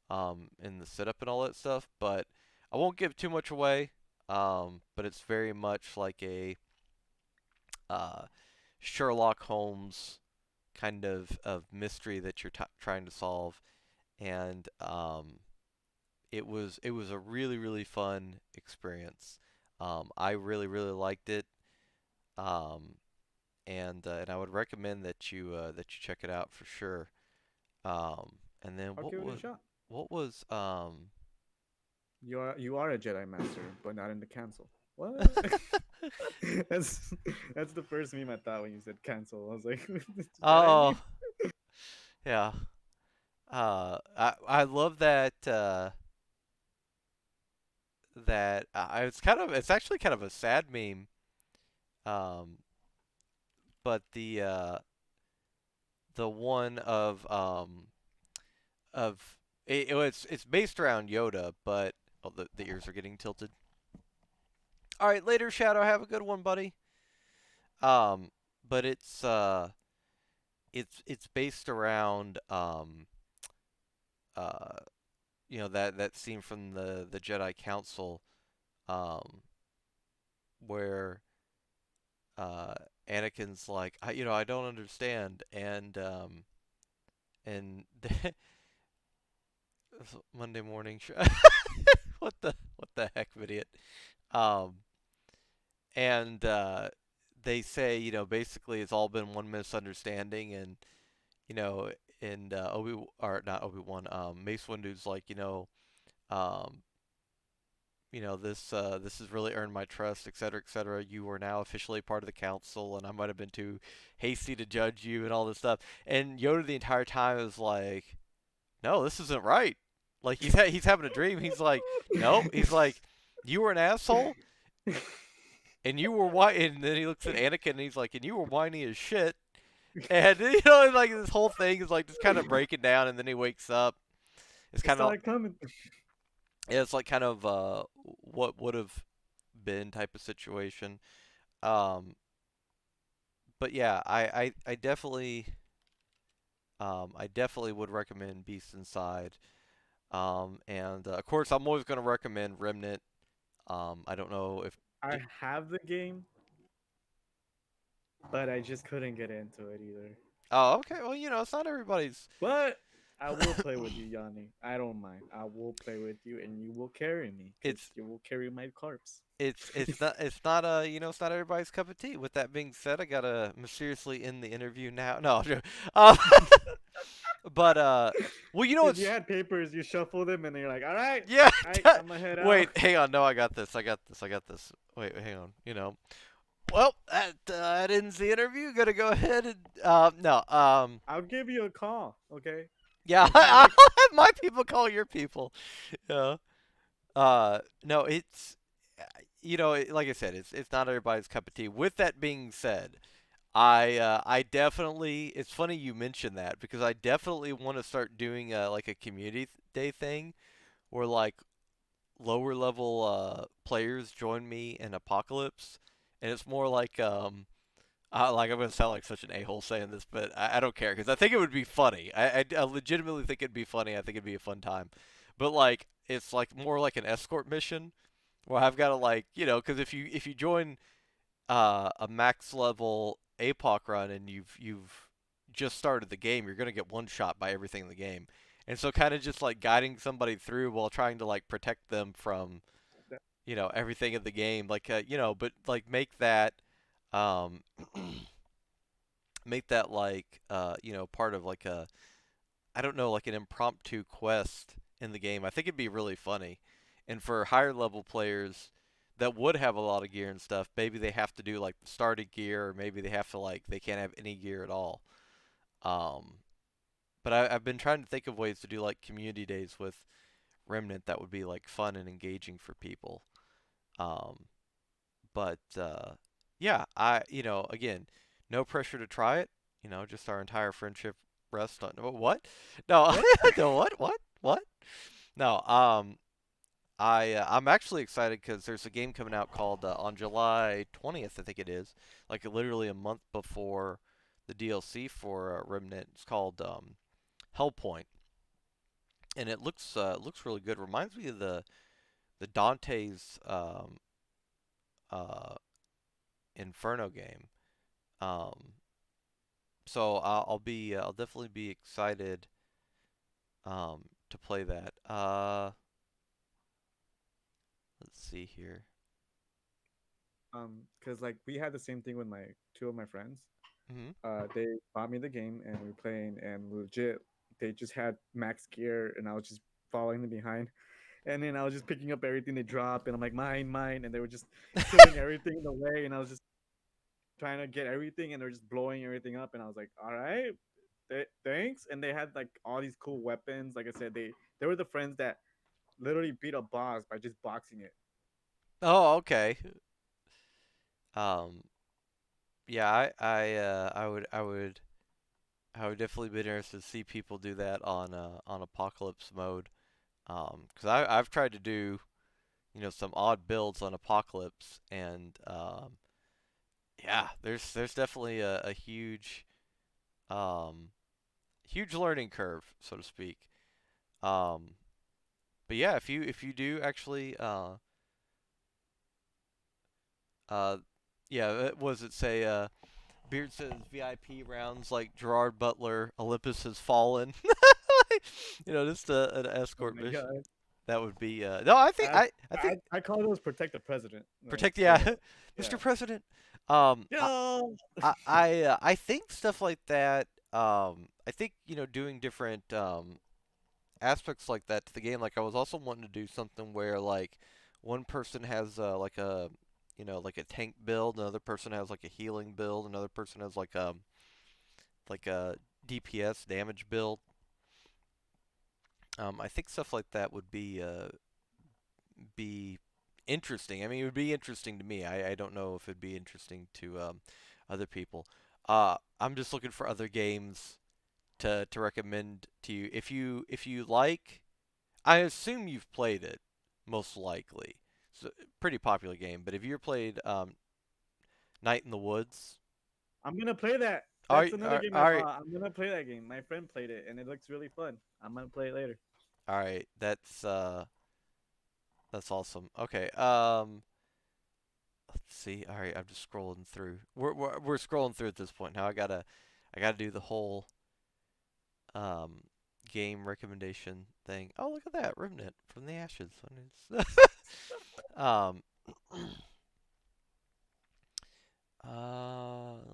and the setup and all that stuff. But I won't give too much away. But it's very much like a uh, Sherlock Holmes kind of mystery that you're trying to solve, and it was a really fun experience. I really liked it, um, and I would recommend that you check it out for sure. And then I'll give it a shot. what was You are a Jedi Master, but not in the council. What? that's that's the first meme I thought when you said cancel. I was like, Jedi oh meme. yeah, I love that it's actually kind of a sad meme. Um, but the one of it's based around Yoda, but oh, the ears are getting tilted. All right, later, Shadow. Have a good one, buddy. Um, but it's based around uh that scene from the Jedi Council, um where uh Anakin's like, I don't understand, and Monday morning what the heck, idiot. um and they say, basically it's all been one misunderstanding, and you know and Obi or not Obi-Wan, Mace Windu's like, um this has really earned my trust, etc., etc. You are now officially part of the council, and I might have been too hasty to judge you, and all this stuff. And Yoda the entire time is like, "No, this isn't right." Like he's having a dream. He's like, "No," he's like, "You were an asshole, and you were white." And then he looks at Anakin, and he's like, "And you were whiny as shit." And like this whole thing is like just kind of breaking down, and then he wakes up. It's I kind saw of it coming. yeah, it's like kind of what would have been type of situation. Um, but yeah, I definitely would recommend Beast Inside. And of course, I'm always going to recommend Remnant. I don't know if I did, have the game, but I just couldn't get into it either. oh, okay. Well, it's not everybody's. But I will play with you, Yanni. I don't mind. I will play with you, and you will carry me because It's you will carry my corpse. it's not everybody's cup of tea. With that being said, I gotta mysteriously end the interview now. No, I'm joking. um, but well, If you it's had papers, you shuffle them, and then you're like, "All right, yeah. I'm gonna head out." Wait, hang on. No, I got this. I got this. I got this. Wait, hang on. Well, that ends the interview. Gonna go ahead and no, I'll give you a call, okay? yeah, In I'll panic. have my people call your people. Yeah. No, it's like I said, it's not everybody's cup of tea. With that being said, I definitely. It's funny you mentioned that, because I definitely want to start doing like a community day thing where like lower level players join me in Apocalypse, and it's more like like I'm gonna sound like such an a-hole saying this, but I don't care because I think it would be funny. I legitimately think it'd be funny. I think it'd be a fun time, but like it's like more like an escort mission where I've got to like, because if you join a max level APOC run and you've just started the game, you're gonna get one shot by everything in the game, and so kind of just like guiding somebody through while trying to like protect them from everything in the game, like but like um make that like part of like a, I don't know, like an impromptu quest in the game. I think it'd be really funny. And for higher level players that would have a lot of gear and stuff, maybe they have to do like the starting gear, or maybe they have to like they can't have any gear at all. Um But I've been trying to think of ways to do like community days with Remnant that would be like fun and engaging for people. Um, but yeah, again, no pressure to try it. Just our entire friendship rests on what? No, What? no, what? No, I'm actually excited because there's a game coming out called on July 20th, I think it is, like literally a month before the DLC for Remnant. It's called Hellpoint, and it looks really good. Reminds me of the Dante's uh, Inferno game. Um, so I'll definitely be excited to play that. Let's see here. Because like we had the same thing with my two of my friends. Hmm. They bought me the game and we were playing, and legit, they just had max gear, and I was just following them behind, and then I was just picking up everything they drop, and I'm like mine, mine, and they were just killing everything in the way, and I was just trying to get everything, and they're just blowing everything up, and I was like, all right, thanks. And they had like all these cool weapons. Like I said, they were the friends that literally beat a boss by just boxing it. Oh, okay. Um, yeah, I would definitely be interested to see people do that on Apocalypse mode. 'Cause I've tried to do some odd builds on Apocalypse, and yeah, there's definitely a um huge learning curve, so to speak. Um, but yeah, if you do actually uh yeah, what does it say? Beard says VIP rounds like Gerard Butler, Olympus has fallen. Just an Oh escort my mission. god. That would be no. I think I I I, think I call those protect the president. Like protect. straight Yeah, up. Mr. Yeah. President. Um, I Yo. I think stuff like that. I think doing different aspects like that to the game. Like I was also wanting to do something where like one person has like a like a tank build, another person has like a healing build, another person has like a DPS damage build. I think stuff like that would be interesting. I mean, it would be interesting to me. I don't know if it'd be interesting to other people. I'm just looking for other games to recommend to you. If you like, I assume you've played it, most likely. It's a pretty popular game. But have you ever played Night in the Woods? I'm gonna play that. All That's right, another game I all right, bought. I'm gonna play that game. My friend played it, and it looks really fun. I'm gonna play it later. all right. That's awesome. Okay. Let's see. All right, I'm just scrolling through. We're scrolling through at this point now. I gotta do the whole um game recommendation thing. Oh, look at that, Remnant from the Ashes. um,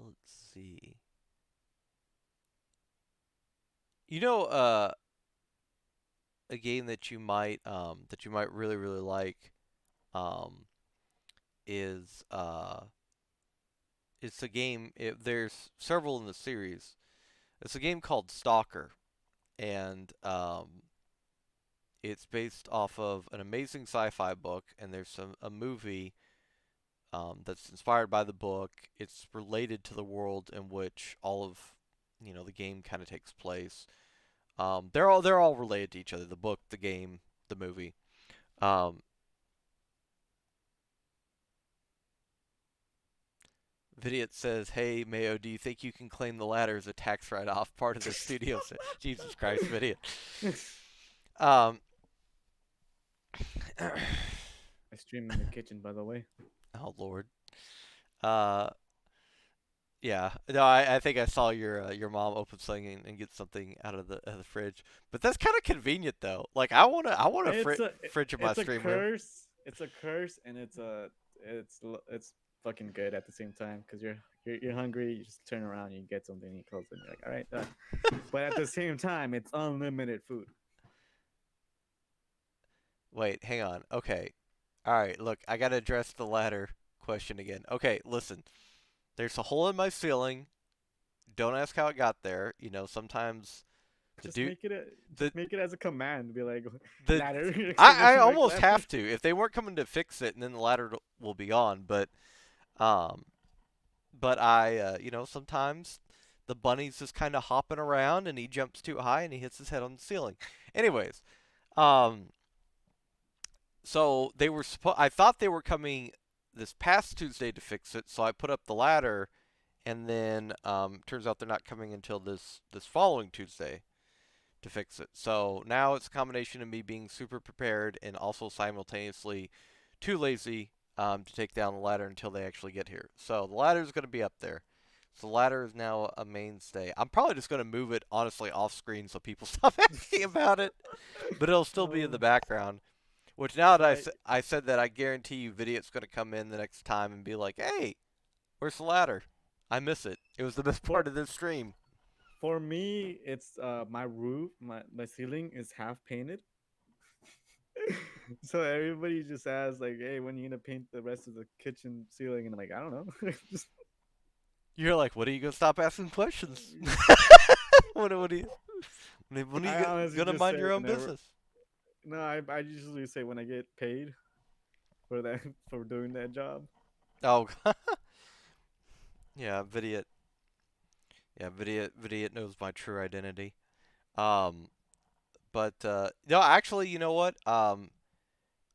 let's see. You know, a game that you might really really like um is it's a game. There's several in the series. It's a game called Stalker, and it's based off of an amazing sci-fi book, and there's a movie that's inspired by the book. It's related to the world in which all of the game kind of takes place. They're all related to each other. The book, the game, the movie. Um, Vidiot says, "Hey Mayo, do you think you can claim the ladder as a tax write-off part of the studio?" Jesus Christ, Vidiot. Um, I stream in the kitchen, by the way. oh Lord. Uh, Yeah, no, I think I saw your mom open something and get something out of the fridge, but that's kind of convenient though. Like I want a It's a fridge in my it's a stream room. curse. It's a curse, and it's fucking good at the same time because you're hungry. You just turn around, you get something, you close it, and you're like, all right, done. But at the same time, it's unlimited food. Wait, hang on. Okay, all right. Look, I gotta address the ladder question again. Okay, listen. There's a hole in my ceiling. Don't ask how it got there. Sometimes The dude, the just make it as a command. Be like the ladder I exclamation mark almost ladder. have to if they weren't coming to fix it, and then the ladder will be on. Um, but sometimes the bunny's just kind of hopping around, and he jumps too high, and he hits his head on the ceiling. Anyways, um, so I thought they were coming this past Tuesday to fix it, so I put up the ladder, and then turns out they're not coming until this following Tuesday to fix it. So now it's a combination of me being super prepared and also simultaneously too lazy to take down the ladder until they actually get here. So the ladder is going to be up there. So the ladder is now a mainstay. I'm probably just going to move it honestly off screen so people stop asking about it, but it'll still be in Oh, the background. Which now that right. I said that, I guarantee you, Vidiot's going to come in the next time and be like, "Hey, where's the ladder? I miss it. It was the best For part of this stream." for me, it's my roof, my ceiling is half painted. So everybody just asks like, "Hey, when are you gonna paint the rest of the kitchen ceiling?" And I'm like, "I don't know." Just, You're like, "What are you going to stop asking questions? What are you when are I you honestly gonna just mind say your own whenever. business?" No, I usually say when I get paid for that for doing that job. Oh, yeah, Vidiot. Yeah, Vidiot knows my true identity. Um, but no, actually, you know what? When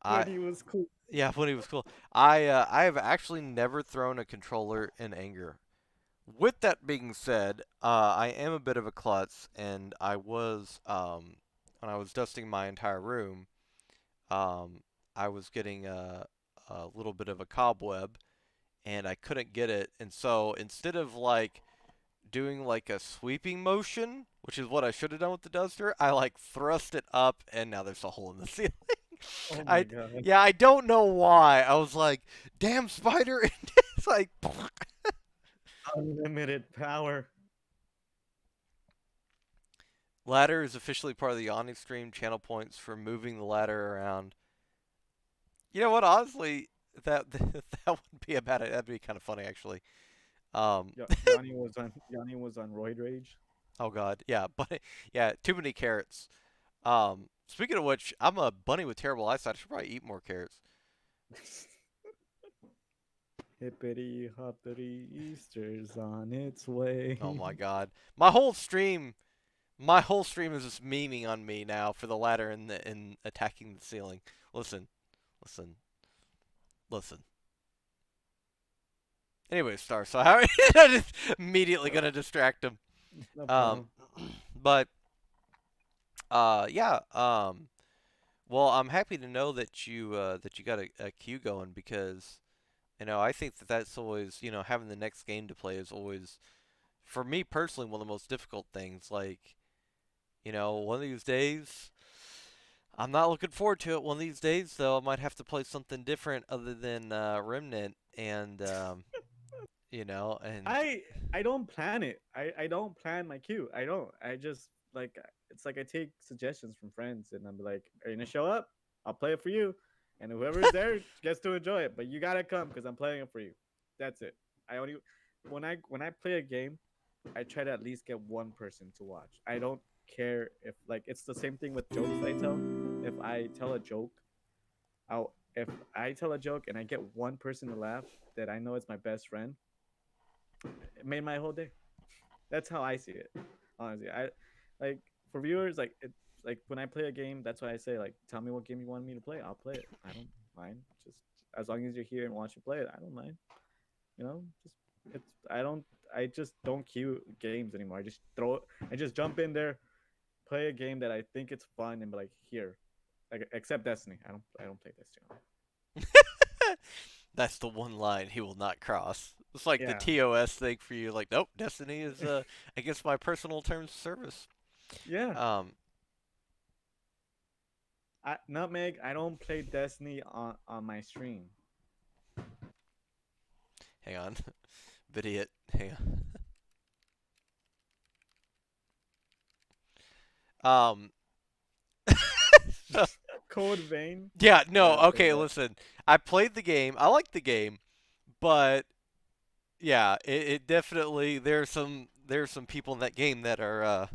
I he was cool. yeah, when he was cool. I have actually never thrown a controller in anger. With that being said, I am a bit of a klutz, and I was when I was dusting my entire room, um, I was getting a little bit of a cobweb, and I couldn't get it, and so instead of like doing like a sweeping motion, which is what I should have done with the duster, I like thrust it up, and now there's a hole in the ceiling. Oh my I god. yeah, I don't know why. I was like, "Damn spider!" And it's like Unlimited power. ladder is officially part of the Yawny stream. Channel points for moving the ladder around. You know what? Honestly, that wouldn't be a bad. That'd be kind of funny actually. Um, Yanni was on Roid Rage. oh god, yeah, but yeah, too many carrots. Speaking of which, I'm a bunny with terrible eyesight. I should probably eat more carrots. Hippity hoppity Easter's on its way. Oh my god, my whole stream is just memeing on me now for the ladder and attacking the ceiling. Listen, listen, listen. Anyway, Star. So how I'm just immediately gonna distract him. No Um, problem. but yeah. Well, I'm happy to know that you got a queue going because I think that's always having the next game to play is always for me personally one of the most difficult things. Like one of these days. I'm not looking forward to it. One of these days, though, I might have to play something different other than Remnant, and and I I don't plan it. I don't plan my queue. I don't. I just like it's like I take suggestions from friends and I'm like, "Are you gonna show up? I'll play it for you." And whoever's there gets to enjoy it. But you gotta come because I'm playing it for you. That's it. I only when I play a game, I try to at least get one person to watch. I don't care if like it's the same thing with jokes I tell. If I tell a joke, if I tell a joke and I get one person to laugh that I know is my best friend, it made my whole day. That's how I see it. Honestly, I like for viewers like it's like when I play a game. That's why I say like, tell me what game you want me to play. I'll play it. I don't mind. Just as long as you're here and watch me play it, I don't mind. Just it's I don't I just don't queue games anymore. I just jump in there, play a game that I think it's fun, and be like, here. Like except Destiny. I don't play Destiny. that's the one line he will not cross. It's like the Yeah. TOS thing for you. Like, nope, Destiny is against my personal terms of service. Yeah. Um, Nutmeg, I don't play Destiny on my stream. hang on, Vidiot, hang on. Um, so, Code Vein. yeah, no, Yeah, okay, okay, yeah. listen. I played the game. I like the game, but yeah, it definitely there's some people in that game that are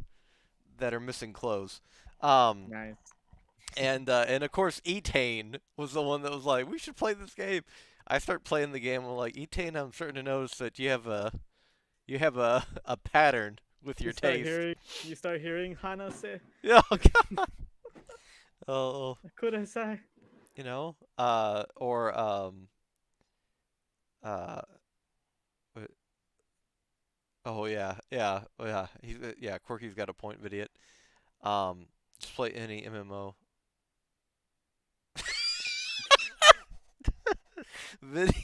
that are missing clothes. Um, Nice. and of course, Etane was the one that was like, we should play this game. I start playing the game. I'm like, Etane, I'm starting to notice that you have a pattern with You your start taste. hearing you start hearing Hana say Yeah, oh, Kudasai. or uh, oh yeah, yeah, oh, yeah. He's yeah. Quirky's got a point, idiot. Um, just play any MMO. Vid-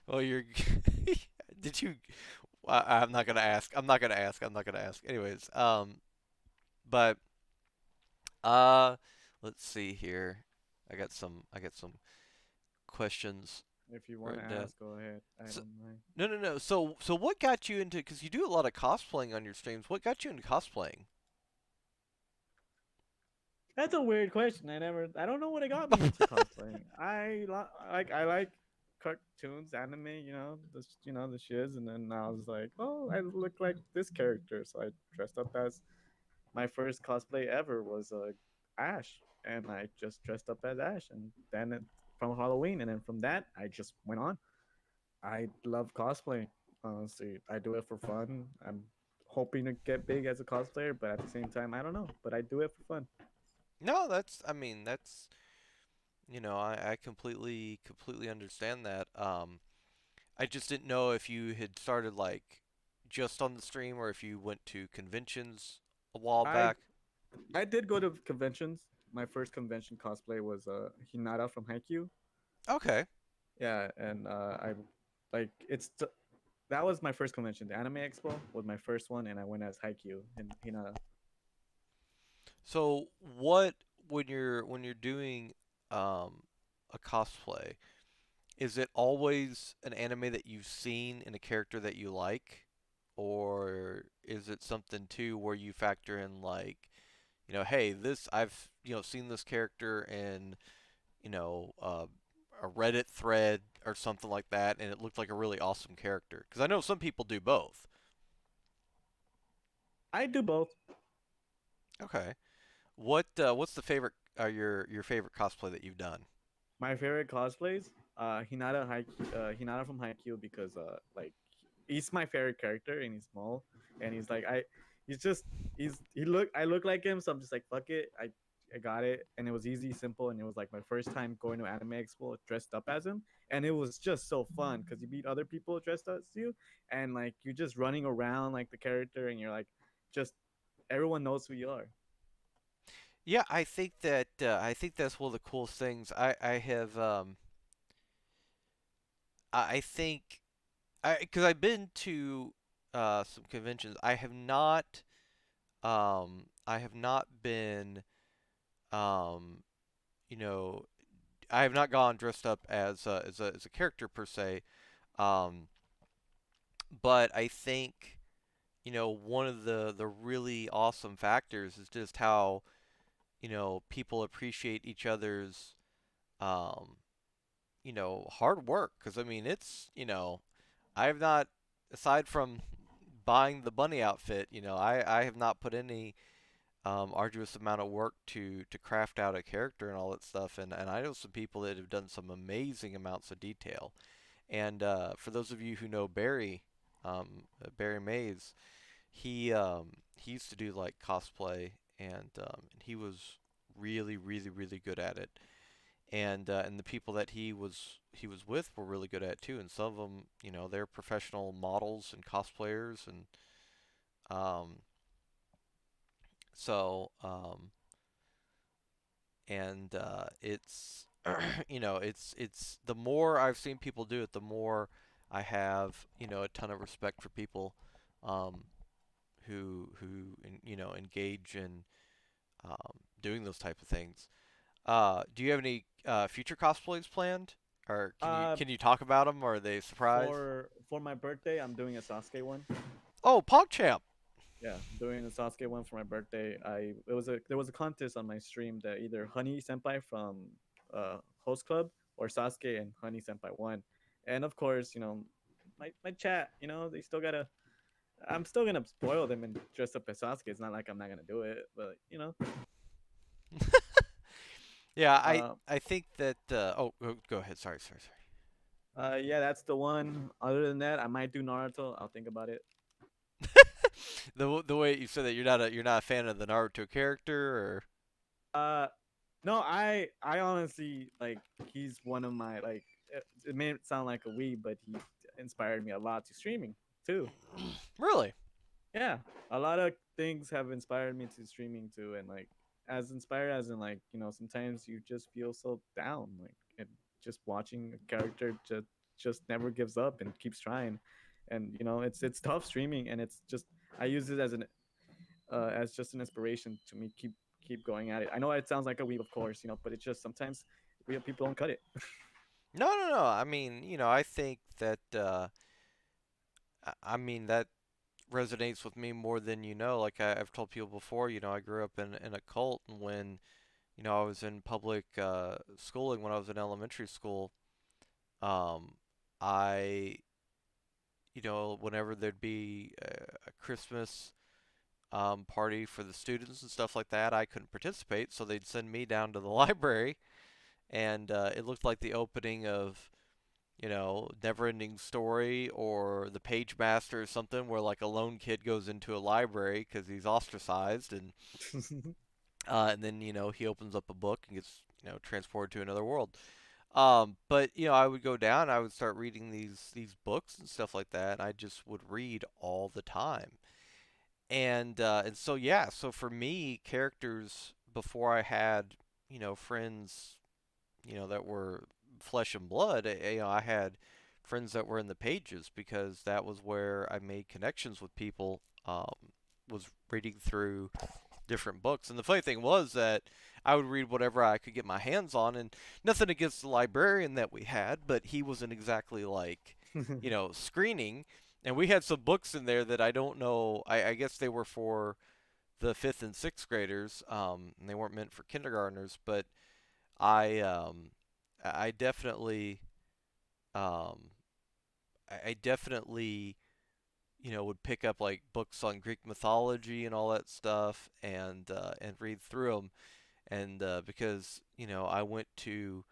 oh, you're. Did you? I'm not gonna ask. I'm not gonna ask. I'm not gonna ask. Anyways, but uh, let's see here. I got some questions If you want to written down. ask, go ahead. I So, don't mind. no, no, no. So what got you into? Because you do a lot of cosplaying on your streams. What got you into cosplaying? That's a weird question. I don't know what got me into cosplaying. I like cartoons, anime, the shiz, and then I was like, oh, I look like this character, so I dressed up as my first cosplay ever was Ash, and I just dressed up as Ash, and then from Halloween, and then from that I just went on. I love cosplay. Honestly, I do it for fun. I'm hoping to get big as a cosplayer, but at the same time, I don't know. But I do it for fun. No, that's. I mean, that's. I completely understand that. I just didn't know if you had started like just on the stream or if you went to conventions a while I back. I did go to conventions. My first convention cosplay was Hinata from Haikyuu. Okay. Yeah, and I like that was my first convention. The Anime Expo was my first one, and I went as Haikyuu and Hinata. So what when you're doing um a cosplay, is it always an anime that you've seen in a character that you like? Or is it something too where you factor in like, hey, this I've, seen this character in, you know, uh, a Reddit thread or something like that and it looked like a really awesome character? Because I know some people do both. I do both. Okay. What's the favorite your favorite cosplay that you've done? My favorite cosplays, Hinata from Haikyuu because like he's my favorite character and he's small and he's just I look like him, so I'm just like fuck it. I got it, and it was easy, simple, and it was like my first time going to Anime Expo dressed up as him, and it was just so fun because you meet other people dressed as you, and like you're just running around like the character, and you're like just everyone knows who you are. Yeah, I think that's one of the coolest things. I have I think I because I've been to some conventions. I have not been um you know I have not gone dressed up as a character per se. Um, but I think one of the really awesome factors is just how people appreciate each other's um hard work. Because I mean, it's I have not, aside from buying the bunny outfit, I have not put any arduous amount of work to craft out a character and all that stuff. And I know some people that have done some amazing amounts of detail. And for those of you who know Barry, Barry Mays, he used to do like cosplay, and he was really good at it. And the people that he was with were really good at it too. And some of them, they're professional models and cosplayers, and um, so and it's it's the more I've seen people do it, the more I have a ton of respect for people um, who engage in doing those type of things. Do you have any future cosplays planned, or Uh, can you talk about them, or are they a surprise? for my birthday, I'm doing a Sasuke one. Oh, PogChamp. Yeah, doing the Sasuke one for my birthday. I it was a There was a contest on my stream that either Honey Senpai from Host Club or Sasuke and Honey Senpai won, and of course, my chat, they still gotta I'm still gonna spoil them and dress up as Sasuke. It's not like I'm not gonna do it, but Yeah, I uh, I think that. Go ahead. Sorry, sorry, sorry. yeah, that's the one. Other than that, I might do Naruto. I'll think about it. The way you said that you're not a fan of the Naruto character, or Uh, no, I honestly like he's one of my like. It may sound like a weeb, but he inspired me a lot to streaming too. really? Yeah, a lot of things have inspired me to streaming too, and like as inspired as in like sometimes you just feel so down, like and just watching a character just never gives up and keeps trying, and it's tough streaming, and it's just I use it as an as just an inspiration to me keep going at it. I know it sounds like a weeb, of course, but it's just sometimes we people don't cut it. No, no, no. I mean, I think that I mean that resonates with me more than you know. Like I've told people before, I grew up in a cult, and when I was in public schooling when I was in elementary school. Um, I whenever there'd be a Christmas party for the students and stuff like that, I couldn't participate, so they'd send me down to the library, and it looked like the opening of Neverending Story or The Page Master or something, where like a lone kid goes into a library because he's ostracized, and then he opens up a book and gets transported to another world. But I would go down, I would start reading these books and stuff like that, and I just would read all the time. And so yeah, so for me, characters before I had friends that were flesh and blood. I had friends that were in the pages because that was where I made connections with people. Was reading through different books, and the funny thing was that I would read whatever I could get my hands on, and nothing against the librarian that we had, but he wasn't exactly like screening. And we had some books in there that I don't know. I guess they were for the fifth and sixth graders, and they weren't meant for kindergartners. But I I definitely um I definitely would pick up like books on Greek mythology and all that stuff, and read through them. And because I went to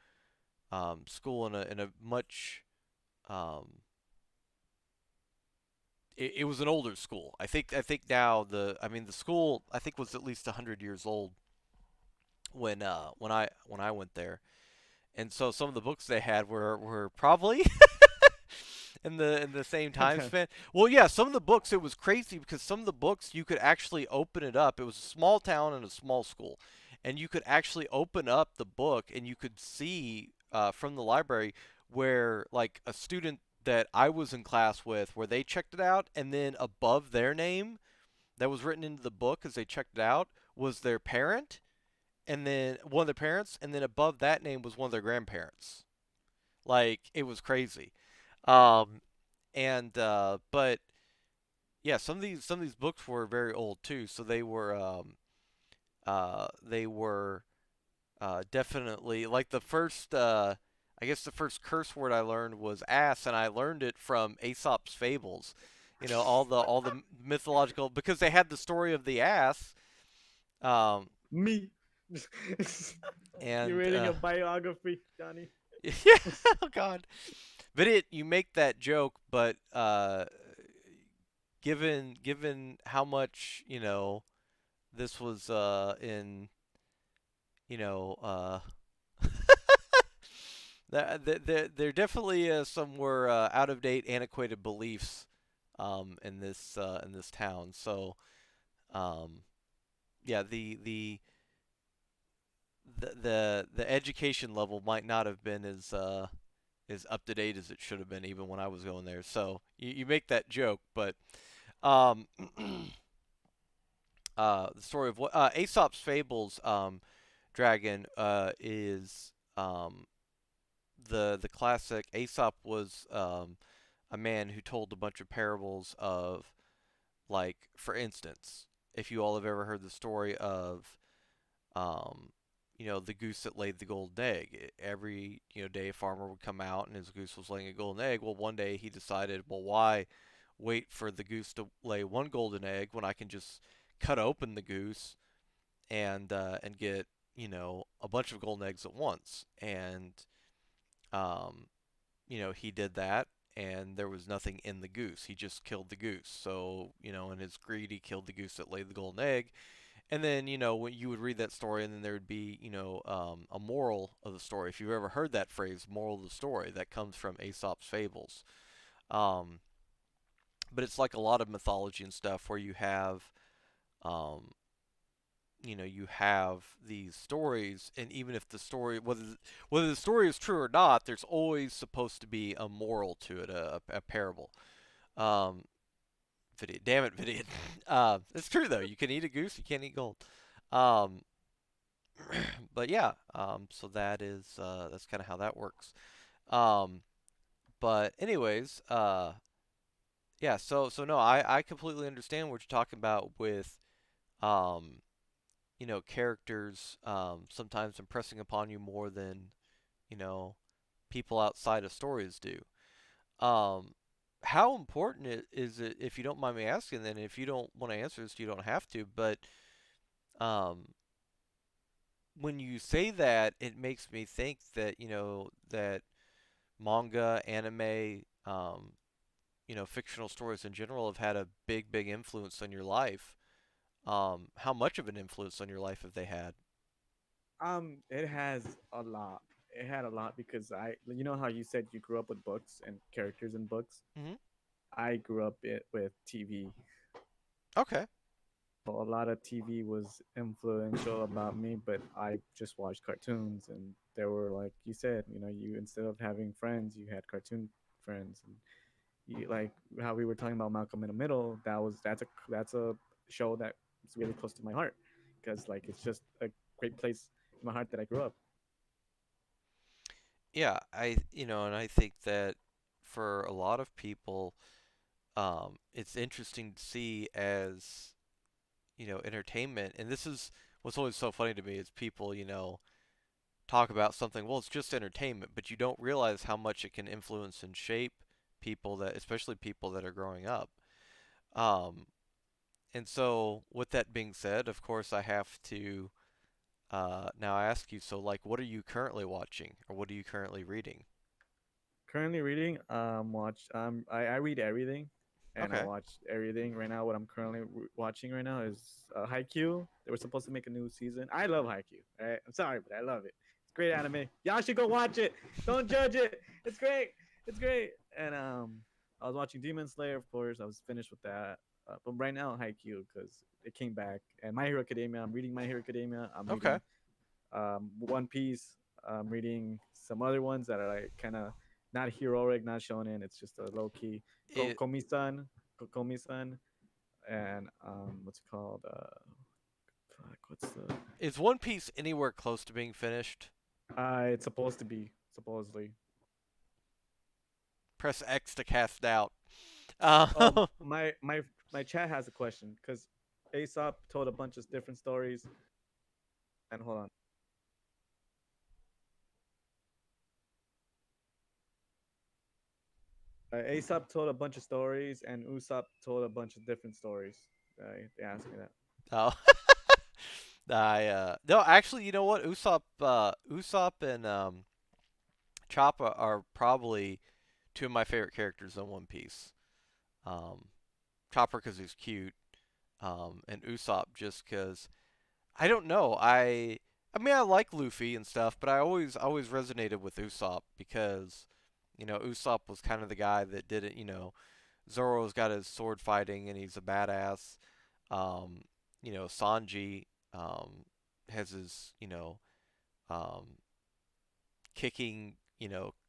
school in a much um it was an older school. I think now the school I think was at least 100 years old when I went there. And so some of the books they had were probably in the same time span. Well, yeah, some of the books it was crazy because some of the books you could actually open it up. It was a small town and a small school, and you could actually open up the book and you could see from the library where like a student that I was in class with, where they checked it out, and then above their name that was written into the book as they checked it out was their parent, and then one of their parents, and then above that name was one of their grandparents. Like it was crazy. Um, and but yeah, some of these books were very old too, so they were definitely like the first I guess the first curse word I learned was ass, and I learned it from Aesop's fables. All the mythological, because they had the story of the ass, um, Me. You're and reading a biography, Johnny. yeah, oh god. But you make that joke, but given how much this was in you know there definitely some were out of date, antiquated beliefs in this town. So um, yeah, the education level might not have been as up to date as it should have been even when I was going there. So you make that joke, but um, the story of what Aesop's fables dragon is the classic. Aesop was a man who told a bunch of parables of, like, for instance, if you all have ever heard the story of um, the goose that laid the golden egg. Every day a farmer would come out and his goose was laying a golden egg. Well, one day he decided, well, wait for the goose to lay one golden egg when I can just cut open the goose and get a bunch of golden eggs at once. And um, he did that, and there was nothing in the goose. He just killed the goose. So in his greed, he killed the goose that laid the golden egg. And then when you would read that story, and then there would be a moral of the story. If you've ever heard that phrase, moral of the story, that comes from Aesop's fables. Um, but it's like a lot of mythology and stuff where um, you have these stories, and even if the story, whether the story is true or not, there's always supposed to be a moral to it, a parable. Um, Vidiot, damn it, Vidiot. It's true though. You can eat a goose, you can't eat gold. Um, but yeah, so that's kind of how that works. Um, but anyways, yeah. So no, I completely understand what you're talking about with um characters sometimes impressing upon you more than, you know, people outside of stories do. Um, how important is it, if you don't mind me asking, then if you don't want to answer this, you don't have to, but um, when you say that, it makes me think that, that manga, anime, fictional stories in general have had a big, big influence on your life. How much of an influence on your life have they had? It has a lot. It had a lot because you know how you said you grew up with books and characters in books. Hmm. I grew up with TV. Okay. A lot of TV was influential about me, but I just watched cartoons, and there were, like you said, you, instead of having friends, you had cartoon friends, and you, like how we were talking about Malcolm in the Middle. That's a show that's really close to my heart because like it's just a great place in my heart that I grew up. Yeah, and I think that for a lot of people, it's interesting to see as, entertainment. And this is what's always so funny to me is people, talk about something, well, it's just entertainment, but you don't realize how much it can influence and shape people that, especially people that are growing up. Um, and so, with that being said, of course, I have to now ask you, so, like, what are you currently watching, or what are you currently reading? Currently reading, I read everything, and I Okay. watch everything right now. What I'm currently watching right now is Haikyuu. They were supposed to make a new season. I love Haikyuu. Right? I'm sorry, but I love it. It's great anime. Y'all should go watch it. Don't judge it. It's great. It's great. And I was watching Demon Slayer, of course. I was finished with that. But right now, Haikyuu, because it came back, and My Hero Academia. I'm reading My Hero Academia. I'm Okay. reading One Piece. I'm reading some other ones that are like kind of not heroic, not shonen. It's just a low key It Komi-san, Komi-san, and what's it called? Fuck, what's the? is One Piece anywhere close to being finished? It's supposed to be supposedly. Press X to cast out. Um, Uh, my my my chat has a question because Aesop told a bunch of different stories. And hold on, Aesop told a bunch of stories, and Usopp told a bunch of different stories. They asked me that. oh. I no, actually, you know what? Usopp and Choppa are probably two of my favorite characters in One Piece. Um, Chopper because he's cute, and Usopp just because I don't know. I mean I like Luffy and stuff, but I always resonated with Usopp because Usopp was kind of the guy that did it. Zoro's got his sword fighting and he's a badass. Um, Sanji has his um, kicking,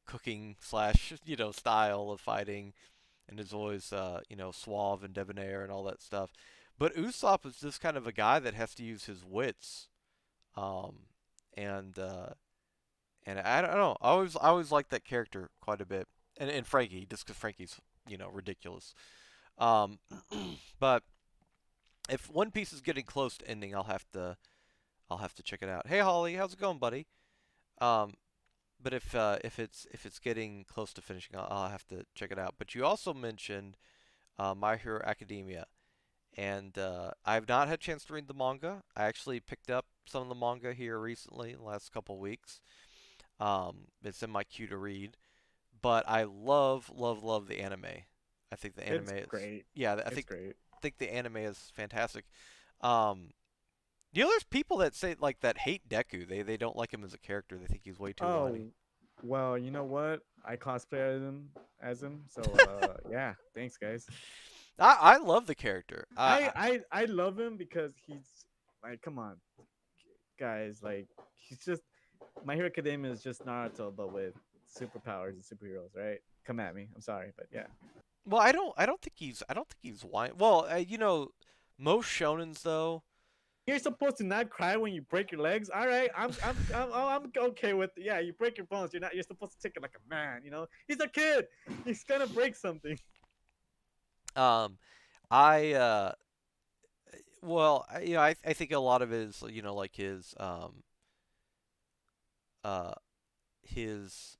cooking slash style of fighting, and is always suave and debonair and all that stuff. But Usopp is just kind of a guy that has to use his wits, um, and I don't know. I always liked that character quite a bit, and Frankie, just because Frankie's ridiculous. Um, but if One Piece is getting close to ending, I'll have to check it out. Hey Holly, how's it going, buddy? Um, but if it's getting close to finishing, I'll have to check it out. But you also mentioned My Hero Academia, and I've not had a chance to read the manga. I actually picked up some of the manga here recently, in the last couple of weeks. It's in my queue to read, but I love, love, love the anime. I think the anime It's is, great. yeah, I It's great. think the anime is fantastic. Um, there's people that say like that hate Deku. They don't like him as a character. They think he's way too whiny. Oh, well, you know what? I cosplay as him. So yeah, thanks guys. I love the character. I love him because he's like, come on, guys, like he's just My Hero Academia is just Naruto, but with superpowers and superheroes, right? Come at me. I'm sorry, but yeah. Well, I don't think he's whiny. Well, most shonens though. You're supposed to not cry when you break your legs. All right, I'm okay with it. Yeah, you break your bones. You're supposed to take it like a man. He's a kid. He's gonna break something. Um, I well, I think a lot of it is like uh his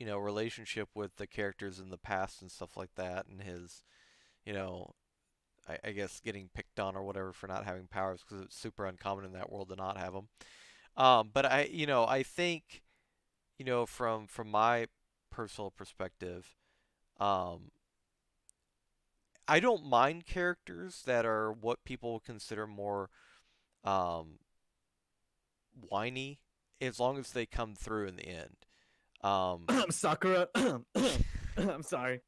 relationship with the characters in the past and stuff like that, and his you know I guess getting picked on or whatever for not having powers because it's super uncommon in that world to not have them. But I think from my personal perspective, um, I don't mind characters that are what people would consider more um, whiny, as long as they come through in the end. Um, Sakura. I'm sorry.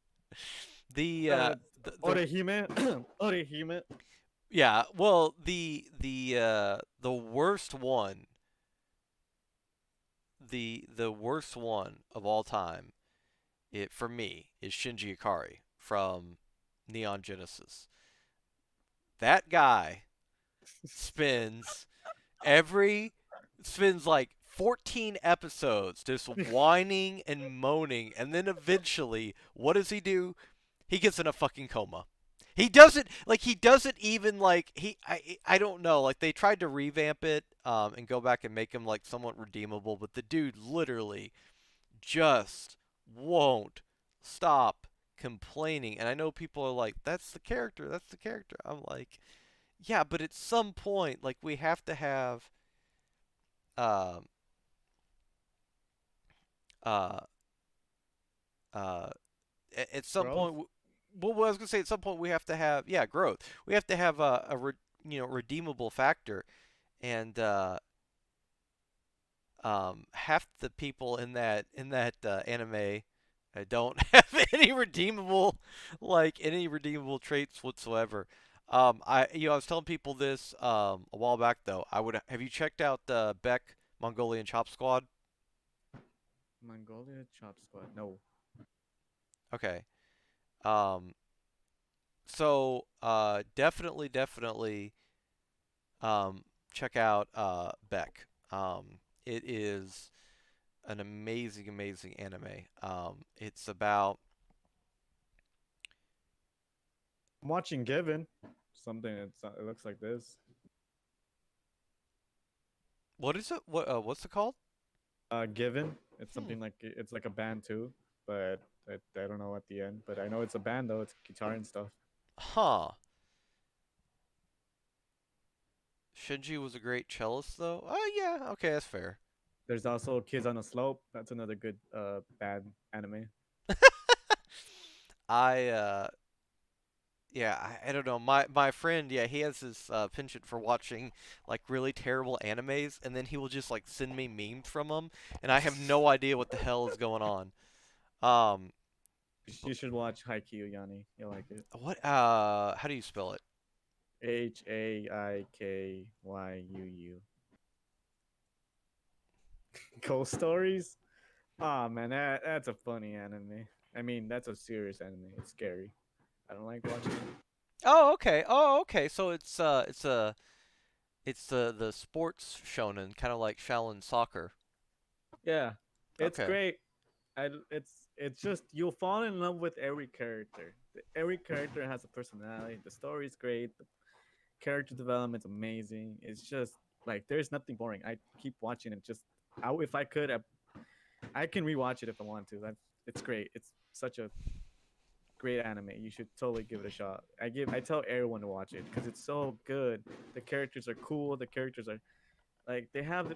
the Uh, the Orihime. Orihime. yeah, well, the worst one, the worst one of all time, it for me is Shinji Ikari from Neon Genesis. That guy spends every spends like 14 episodes just whining and moaning, and then eventually what does he do? He gets in a fucking coma. He doesn't even like I don't know, like they tried to revamp it and go back and make him like somewhat redeemable, but the dude literally just won't stop complaining. And I know people are like, that's the character, that's the character. I'm like, yeah, but at some point, like we have to have um uh uh at some Growth. point well, what I was gonna say, at some point we have to have, yeah, growth. We have to have redeemable factor, and half the people in that anime don't have any redeemable traits whatsoever. I was telling people this a while back though. I would have you checked out Beck Mongolian Chop Squad? Mongolia Chop Squad. No. Okay. Um, so definitely check out Beck. It is an amazing, amazing anime. It's about I'm watching Given. Something. It looks like this. what is it? What's it called? Given. It's Hmm. something like it's like a band too, but I don't know at the end. But I know it's a band though. It's guitar and stuff. Huh. Shinji was a great cellist, though. Oh yeah, okay, that's fair. There's also Kids on a Slope. That's another good bad anime. I yeah, I don't know. My friend, yeah, he has this penchant for watching like really terrible animes, and then he will just like send me memes from them, and I have no idea what the hell is going on. Um, but You should watch Haikyuu, Yanni. You'll like it. what? How do you spell it? Haikyuu. Ghost Stories. Oh man, that's a funny anime. I mean, that's a serious anime. It's scary. I don't like watching it. Oh, okay. Oh, okay. So it's the sports shonen, kind of like Shaolin soccer. Yeah, it's Okay. great. It's just you'll fall in love with every character. Every character has a personality. The story's great. The character development's amazing. It's just like there's nothing boring. I keep watching it. If I could, I can rewatch it if I want to. It's great. It's such a great anime. You should totally give it a shot. I tell everyone to watch it because it's so good. The characters are cool. The characters are like they have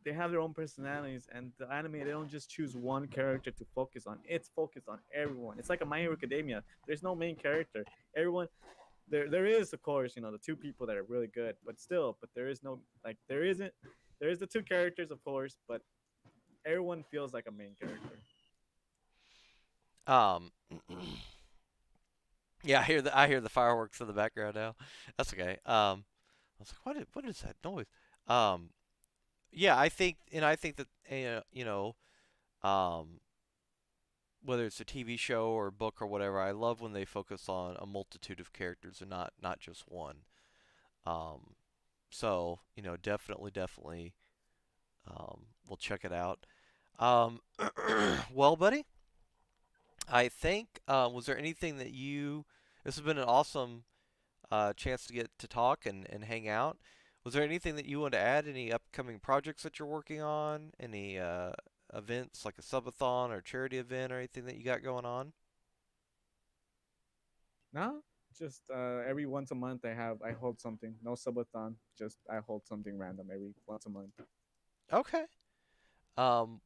their own personalities, and the anime they don't just choose one character to focus on. It's focused on everyone. It's like a My Hero Academia. There's no main character. Everyone there is of course the two people that are really good, but still, but there is no like there isn't there is the two characters of course, but everyone feels like a main character. Um, yeah, I hear the fireworks in the background now. That's okay. I was like, what is that noise? Um, yeah, I think that um, whether it's a TV show or a book or whatever, I love when they focus on a multitude of characters and not just one. Um, so definitely, we'll check it out. Um, well, buddy, I think was there anything that you? This has been an awesome chance to get to talk and hang out. Was there anything that you want to add? Any upcoming projects that you're working on? Any events like a subathon or charity event or anything that you got going on? No, just every once a month I hold something. No subathon, just I hold something random every once a month. Okay.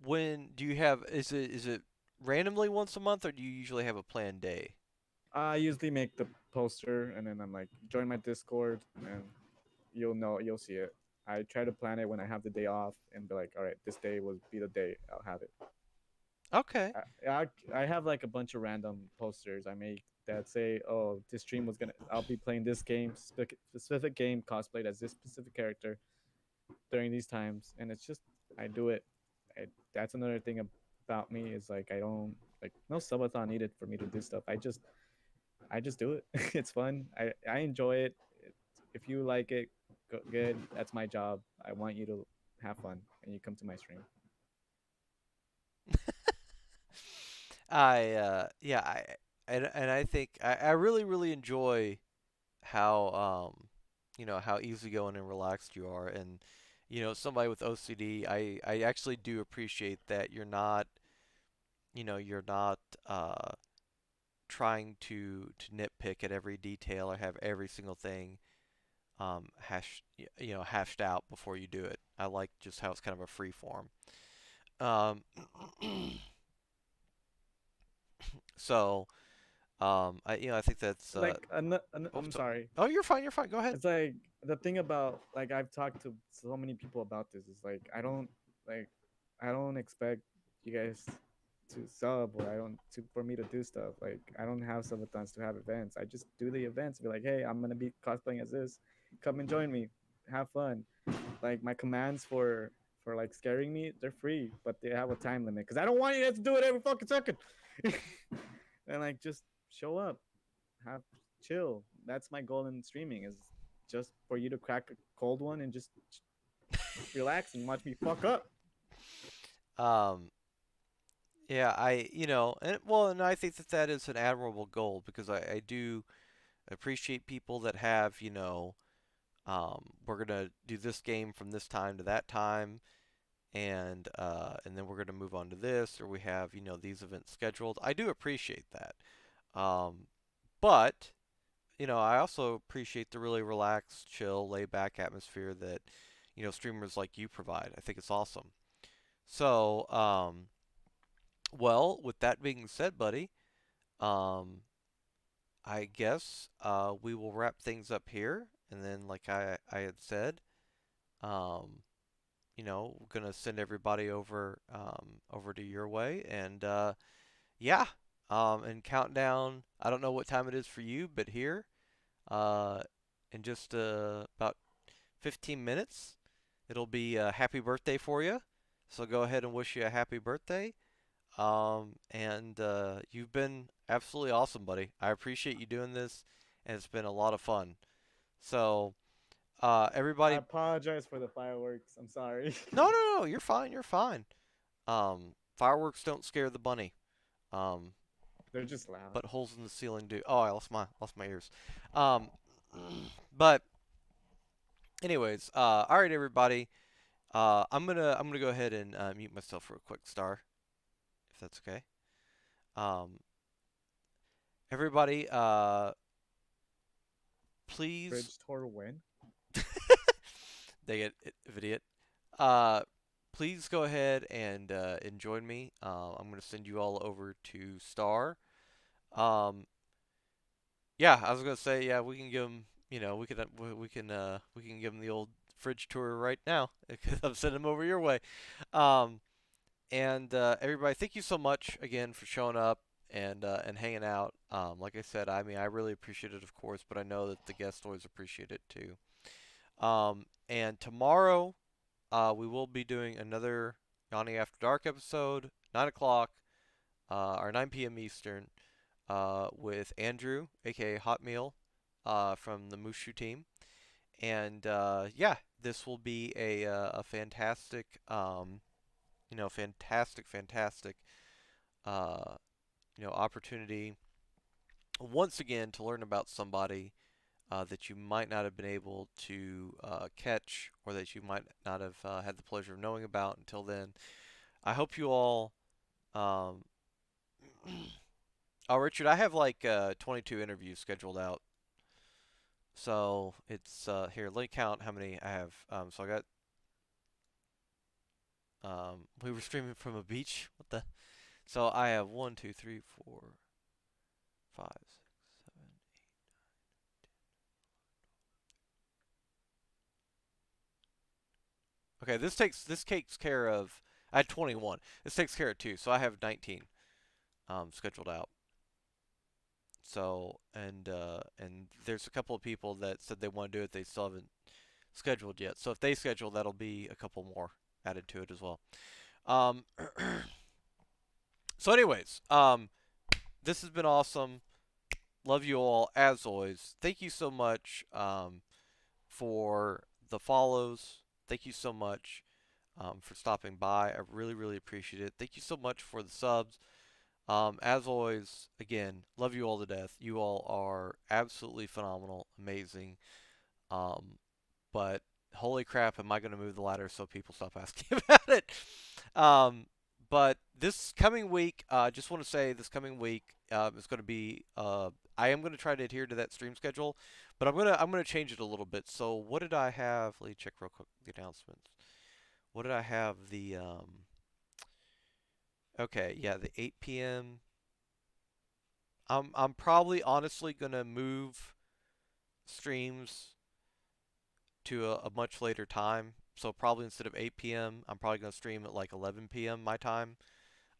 When do you have? Is it randomly once a month, or do you usually have a planned day? I usually make the poster and then I'm like join my Discord and you'll see it. I try to plan it when I have the day off and be like, all right, this day will be the day I'll have it. Okay. I have like a bunch of random posters I make that say, oh, this stream was gonna I'll be playing this game, specific game cosplayed as this specific character during these times, and it's just I do it. That's another thing about me is like I don't like no subathon needed for me to do stuff. I just do it. It's fun. I enjoy it. If you like it, good. That's my job. I want you to have fun and you come to my stream. I yeah and I think I really enjoy how how easygoing and relaxed you are, and somebody with OCD, I actually do appreciate that you're not uh trying to nitpick at every detail or have every single thing hashed out before you do it. I like just how it's kind of a free form. Um, so I think that's Like oh, I'm so, sorry. oh, you're fine, you're fine. Go ahead. It's like the thing about like I've talked to so many people about this is like like I don't expect you guys to sub or I don't to for me to do stuff. Like I don't have subathons to have events. I just do the events. Be like, hey, I'm gonna be cosplaying as this. Come and join me. Have fun. Like my commands for like scaring me, they're free, but they have a time limit because I don't want you guys to do it every fucking second. And like just show up, have chill. That's my goal in streaming is just for you to crack a cold one and just relax and watch me fuck up. Um, yeah, and I think that that is an admirable goal because I do appreciate people that have, we're gonna do this game from this time to that time, and then we're gonna move on to this, or we have, these events scheduled. I do appreciate that. Um, but I also appreciate the really relaxed, chill, laid back atmosphere that, streamers like you provide. I think it's awesome. So, well, with that being said, buddy, um, I guess we will wrap things up here. And then, like I had said, um, gonna send everybody over to your way. And yeah, and countdown. I don't know what time it is for you, but here, uh, in just about 15 minutes, it'll be a happy birthday for you. So go ahead and wish you a happy birthday. And you've been absolutely awesome, buddy. I appreciate you doing this, and it's been a lot of fun. So, I everybody, apologize for the fireworks. I'm sorry. no, you're fine, you're fine. Fireworks don't scare the bunny. Um, They're just loud. but holes in the ceiling do. Oh, I lost my ears. Um, but anyways, all right, everybody. I'm gonna go ahead and mute myself real quick, Star, if that's okay. Um, everybody, please, Bridge tour win. they get idiot. Uh, please go ahead and join me. I'm gonna send you all over to Star. Um, yeah, I was gonna say, yeah, we can give them, we can give them the old fridge tour right now because I'm sending them over your way. Um, and everybody, thank you so much again for showing up and hanging out. Like I said, I mean, I really appreciate it, of course, but I know that the guests always appreciate it too. And tomorrow, we will be doing another Yawny After Dark episode, 9 o'clock, or 9 p.m. Eastern, with Andrew, aka Hot Meal, from the Mushu team. And yeah, this will be a fantastic, fantastic, uh, opportunity once again to learn about somebody that you might not have been able to catch or that you might not have had the pleasure of knowing about until then. I hope you all. Um, oh, Richard, I have like 22 interviews scheduled out. So it's here. Let me count how many I have. So I got. We were streaming from a beach. What the? So I have one, two, three, four, five, six, seven. Okay, this takes care of. I had 21. This takes care of two, so I have 19 scheduled out. So and there's a couple of people that said they want to do it. They still haven't scheduled yet. So if they schedule, that'll be a couple more added to it as well. Um, so anyways, this has been awesome. Love you all as always. Thank you so much for the follows. Thank you so much for stopping by. I really, really appreciate it. Thank you so much for the subs. As always, again, love you all to death. You all are absolutely phenomenal, amazing. Um, but holy crap, am I going to move the ladder so people stop asking about it? Um, but this coming week, just want to say this coming week is going to be. I am going to try to adhere to that stream schedule, but I'm gonna change it a little bit. So what did I have? Let me check real quick the announcements. What did I have? Okay, yeah, the 8 p.m. I'm probably honestly gonna move streams to a much later time. So probably instead of 8 p.m., I'm probably gonna stream at like 11 p.m. my time.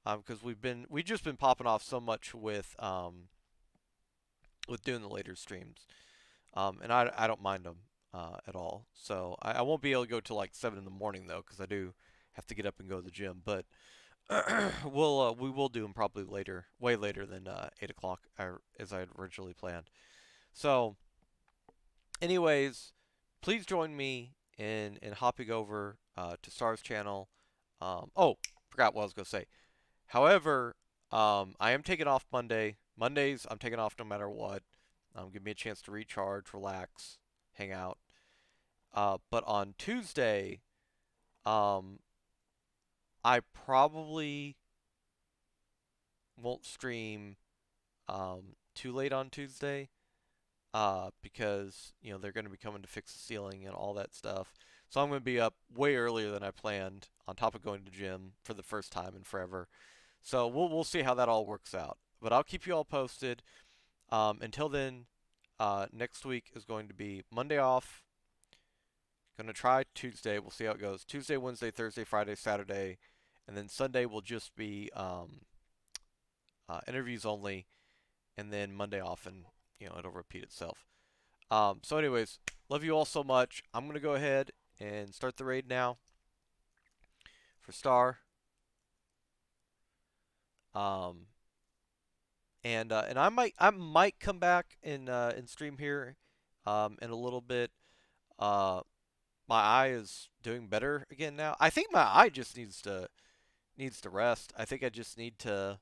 Because we've just been popping off so much with doing the later streams. And I don't mind them at all. So I won't be able to go till like 7 in the morning though, because I do have to get up and go to the gym. But we will do them probably later, way later than 8 o'clock, as I had originally planned. So, anyways, please join me in hopping over to Star's channel. Oh, forgot what I was gonna say. However, I am taking off Monday. Mondays I'm taking off no matter what. Give me a chance to recharge, relax, hang out. But on Tuesday, um, I probably won't stream too late on Tuesday. Because they're going to be coming to fix the ceiling and all that stuff. So I'm going to be up way earlier than I planned, on top of going to the gym for the first time in forever. So we'll see how that all works out. But I'll keep you all posted. Until then, next week is going to be Monday off. Gonna try Tuesday. We'll see how it goes. Tuesday, Wednesday, Thursday, Friday, Saturday, and then Sunday will just be interviews only, and then Monday off, and it'll repeat itself. So anyways, love you all so much. I'm gonna go ahead and start the raid now for Star. Um, and I might come back and stream here in a little bit. Uh, my eye is doing better again now. I think my eye just needs to rest. I think I just need to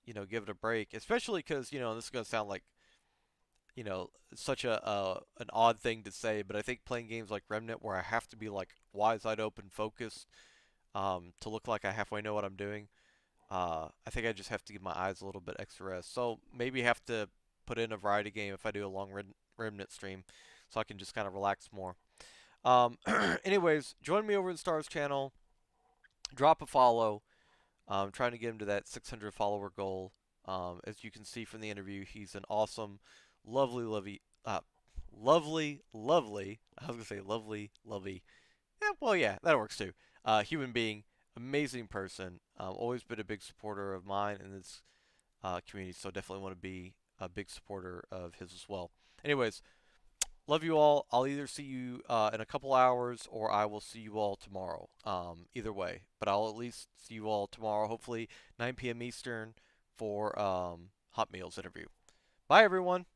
give it a break, especially because this is gonna sound like such a an odd thing to say, but I think playing games like Remnant where I have to be like wide-eyed open focused to look like I halfway know what I'm doing. I think I just have to give my eyes a little bit extra rest. So maybe have to put in a variety game if I do a long Remnant stream, so I can just kind of relax more. Anyways, join me over at Star's channel. Drop a follow. Trying to get him to that 600 follower goal. As you can see from the interview, he's an awesome, lovely, lovely. I was gonna say lovely, lovely. Yeah, well, yeah, that works too. Human being, amazing person. Always been a big supporter of mine and this community, so definitely want to be a big supporter of his as well. Anyways, love you all. I'll either see you in a couple hours or I will see you all tomorrow. Either way, but I'll at least see you all tomorrow, hopefully 9 p.m. Eastern for Hot Meals interview. Bye, everyone.